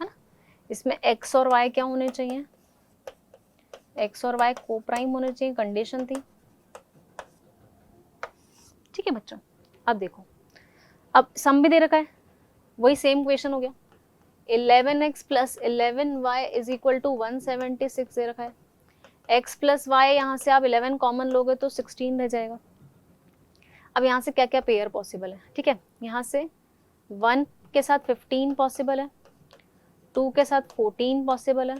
है ना। इसमें x और y क्या होने चाहिए, x और y को प्राइम होने चाहिए, कंडीशन थी। ठीक है बच्चों, अब देखो, अब सम भी दे रखा है, वही सेम क्वेश्चन हो गया, 11x plus 11y is equal to 176 दे रखा है, x प्लस वाई, यहाँ से आप 11 कॉमन लोगे तो 16 रह जाएगा। अब यहाँ से क्या क्या पेयर पॉसिबल है, ठीक है, यहाँ से 1 के साथ 15 पॉसिबल है, 2 के साथ 14 पॉसिबल है,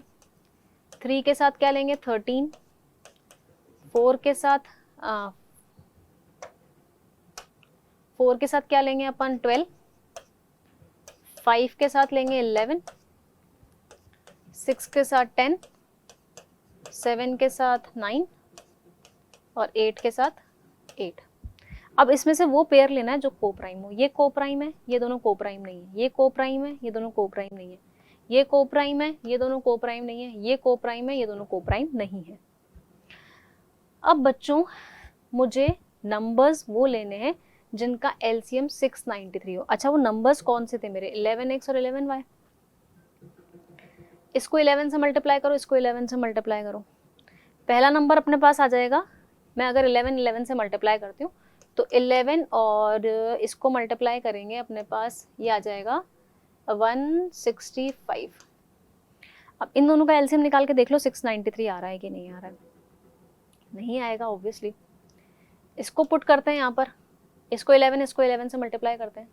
3 के साथ क्या लेंगे 13, 4 के साथ 4 के साथ क्या लेंगे अपन 12, 5 के साथ लेंगे 11, 6 के साथ 10, 7 के साथ 9 और 8 के साथ 8। अब इसमें से वो पेयर लेना है जो कोप्राइम हो। ये कोप्राइम है, ये दोनों कोप्राइम नहीं है, ये कोप्राइम है, ये दोनों कोप्राइम नहीं है, ये कोप्राइम है, ये दोनों कोप्राइम नहीं है, ये कोप्राइम है, ये दोनों कोप्राइम नहीं है। अब बच्चों मुझे नंबर्स वो लेने हैं जिनका एलसीएम 693 हो। अच्छा वो नंबर्स कौन से थे मेरे, 11x और 11y। इसको 11 से मल्टीप्लाई करो, इसको 11 से मल्टीप्लाई करो, पहला नंबर अपने पास आ जाएगा। मैं अगर 11 से मल्टीप्लाई करती हूँ तो 11 और इसको मल्टीप्लाई करेंगे अपने पास ये आ जाएगा 165। अब इन दोनों का एलसीएम निकाल के देख लो 693 आ रहा है कि नहीं आ रहा है, नहीं आएगा ऑब्वियसली। इसको पुट करते हैं यहाँ पर, इसको 11 से मल्टीप्लाई करते हैं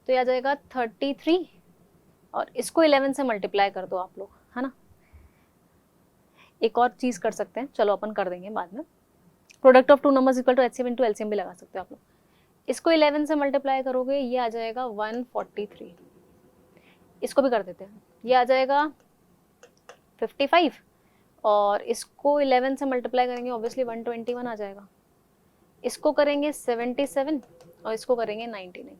तो ये आ जाएगा 33 और इसको 11 से मल्टीप्लाई कर दो आप लोग, है ना। एक और चीज कर सकते हैं, चलो अपन कर देंगे बाद में, product of two numbers equal to HCF into LCM भी लगा सकते हो आप लोग। इसको 11 से मल्टीप्लाई करोगे ये आ जाएगा 143, इसको भी कर देते हैं, ये आ जाएगा 55 और इसको 11 से मल्टीप्लाई करेंगे ऑब्वियसली 121 आ जाएगा, इसको करेंगे 77 और इसको करेंगे 99।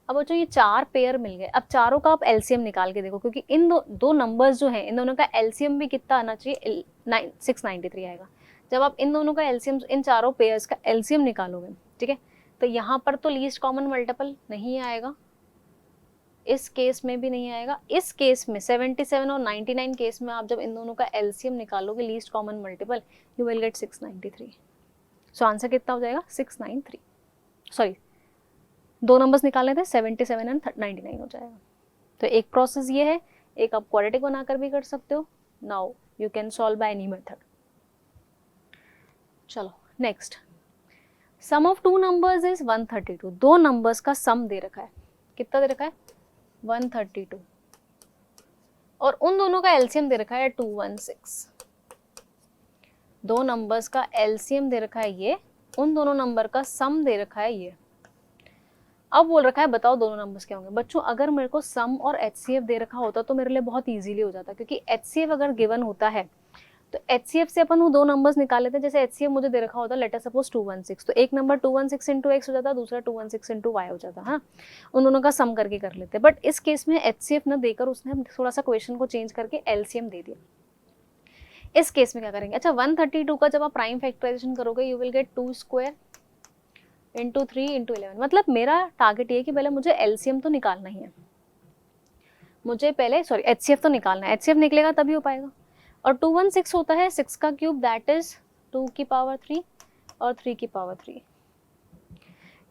अब बच्चों ये चार पेयर मिल गए, अब चारों का आप एलसीएम निकाल के देखो क्योंकि इन दो नंबर्स जो हैं इन दोनों का एलसीएम भी कितना आना चाहिए 693 आएगा। जब आप इन दोनों का एलसीएम, इन चारों पेयर्स का एलसीएम निकालोगे, ठीक है, तो यहाँ पर तो लीस्ट कॉमन मल्टीपल नहीं आएगा, इस केस में भी नहीं आएगा, इस केस में 77 और 99 केस में आप जब इन दोनों का एलसीएम निकालोगे least common multiple you will gate 693। So answer कितना हो जाएगा 693, सॉरी दो नंबर्स निकालने थे 77 एंड 99 हो जाएगा। तो एक प्रोसेस ये है, एक आप क्वाड्रेटिक बनाकर भी कर सकते हो। Now you can solve by any method. चलो next, sum of two numbers is 132। दो नंबर्स का सम दे रखा है, कितना दे रखा है 132 और उन दोनों का एलसीएम दे रखा है 216। दो नंबर्स का एलसीएम दे रखा है ये, उन दोनों नंबर का सम दे रखा है ये। अब बोल रखा है बताओ दोनों नंबर्स क्या होंगे। बच्चों अगर मेरे को सम और एचसीएफ दे रखा होता तो मेरे लिए बहुत इजीली हो जाता, क्योंकि एचसीएफ अगर गिवन होता है तो एचसीएफ से अपन वो दो नंबर्स निकाल लेते हैं। जैसे एचसीएफ मुझे दे रखा होता लेट अस सपोज 216, तो एक नंबर 216 इंटू एक्स हो जाता, दूसरा 216 इंटू वाई हो जाता, हाँ उन दोनों का सम करके कर लेते। बट इस केस में एचसीएफ न देकर उसने थोड़ा सा क्वेश्चन को चेंज करके एलसीएम दे दिया। इस केस में क्या करेंगे, अच्छा 132 का जब आप प्राइम फैक्टराइजेशन करोगे you will gate 2 square into 3 into 11। मतलब मेरा टारगेट ये है कि पहले मुझे एलसीएम तो निकालना ही है, मुझे पहले सॉरी एचसीएफ तो निकालना है, एचसीएफ निकलेगा तभी हो पाएगा। और 216 होता है 6 का क्यूब, दैट इज 2 की पावर 3 और 3 की पावर 3।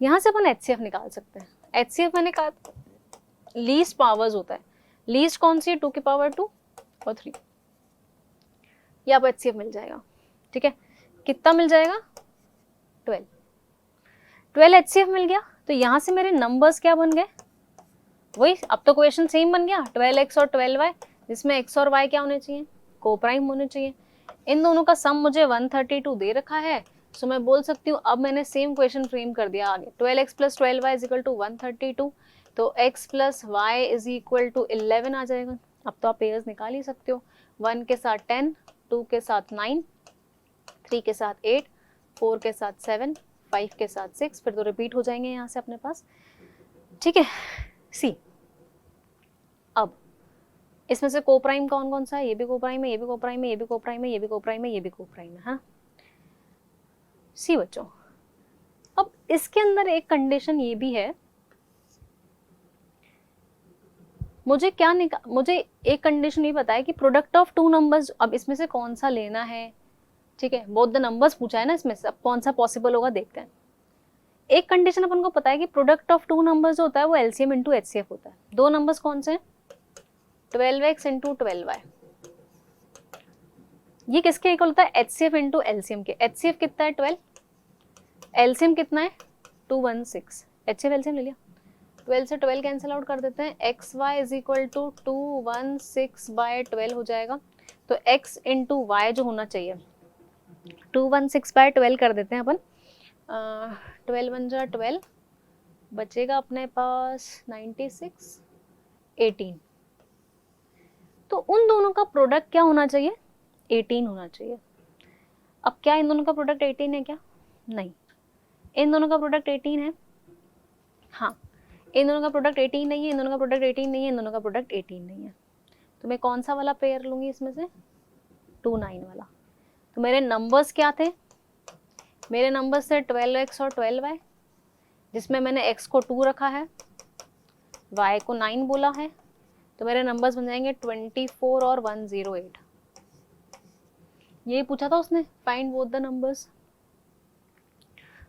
यहाँ से अपन एचसीएफ निकाल सकते हैं। एचसीएफ मैंने कहा लीस्ट पावर्स होता है, लीस्ट कौन सी है 2 की पावर 2 और 3, ये आपको एचसीएफ मिल जाएगा। ठीक है, कितना मिल जाएगा 12 एचसीएफ मिल गया। तो यहाँ से मेरे नंबर्स क्या बन गए, वही अब तो क्वेश्चन सेम बन गया 12x और 12y, जिसमें x और y क्या होने चाहिए कोप्राइम होने चाहिए। इन दोनों का सम मुझे 132 दे रखा है, सो मैं बोल सकती हूँ अब मैंने सेम क्वेश्चन फ्रेम कर दिया आगे। 12x plus 12y is equal to 132, तो x plus y is equal to 11 आ जाएगा। अब तो आप पेयर्स निकाल ही सकते हो, 1 के साथ 10, 2 के साथ 9, 3 के साथ 8, 4 के साथ 7, 5 के साथ 6, फिर तो रिपीट हो जाएंगे यहाँ से अपने पास। ठीक है, सी अब इसमें से कोप्राइम कौन कौन सा है, ये भी कोप्राइम है, ये भी कोप्राइम है, ये भी कोप्राइम है, ये भी कोप्राइम है, ये भी कोप्राइम है, हाँ सी बच्चों। अब इसके अंदर एक कंडीशन ये भी है, मुझे क्या मुझे एक कंडीशन ये पता है कि प्रोडक्ट ऑफ टू नंबर्स, अब इसमें से कौन सा लेना है। ठीक है, बोथ द नंबर्स पूछा है ना इसमें से, अब कौन सा पॉसिबल होगा देखते हैं। एक कंडीशन अपन को पता है कि प्रोडक्ट ऑफ टू नंबर्स जो होता है वो एलसीएम इंटू एचसीएफ होता है। दो नंबर्स कौन से हैं? 12x into 12y। ये किसके इक्वल होता है? एचसीएफ इंटू एलसीएम के। एचसीएफ कितना है? 12। एलसीएम कितना है? 216। एचसीएफ एलसीएम ले लिया, 12 से 12 कैंसिल आउट कर देते हैं। X y is equal to 216/12 हो जाएगा। तो x इंटू वाई जो होना चाहिए 216/12 कर देते हैं अपन। 12 1 जा 12, बचेगा अपने पास 96, 18। तो उन दोनों का प्रोडक्ट क्या होना चाहिए? 18 होना चाहिए। अब क्या इन दोनों का प्रोडक्ट 18 है क्या? नहीं। इन दोनों का प्रोडक्ट 18 है? हाँ। इन दोनों का प्रोडक्ट 18 नहीं है, इन दोनों का प्रोडक्ट 18 नहीं है, इन दोनों का प्रोडक्ट 18 नहीं है। तो मैं कौन सा वाला पेयर लूंगी इसमें से? 2 9 वाला। तो मेरे नंबर्स क्या थे? मेरे नंबर्स थे 12x और 12y, जिसमें मैंने x को 2 रखा है, y को 9 बोला है। तो मेरे नंबर्स बन जाएंगे 24 और 108। यही पूछा था उसने, फाइंड बोथ द नंबर्स।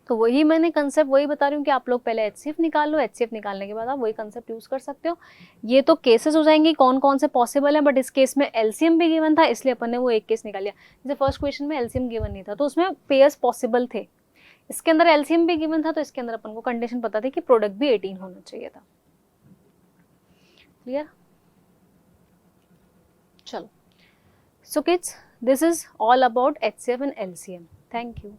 तो वही मैंने कंसेप्ट वही बता रही हूँ कि आप लोग पहले एचसीएफ निकाल लो, एचसीएफ निकालने के बाद आप वही कंसेप्ट यूज कर सकते हो। ये तो केसेस हो जाएंगे कौन कौन से पॉसिबल है, बट इस केस में एलसीएम भी गिवन था इसलिए अपन ने वो एक केस निकाल लिया। जैसे फर्स्ट क्वेश्चन में एलसीएम गिवन नहीं था तो उसमें पेयर्स पॉसिबल थे, इसके अंदर एलसीएम भी गिवन था तो इसके अंदर अपन को कंडीशन पता थी कि प्रोडक्ट भी 18 होना चाहिए था। क्लियर? चलो, so kids, this is all about HCF and LCM. Thank you.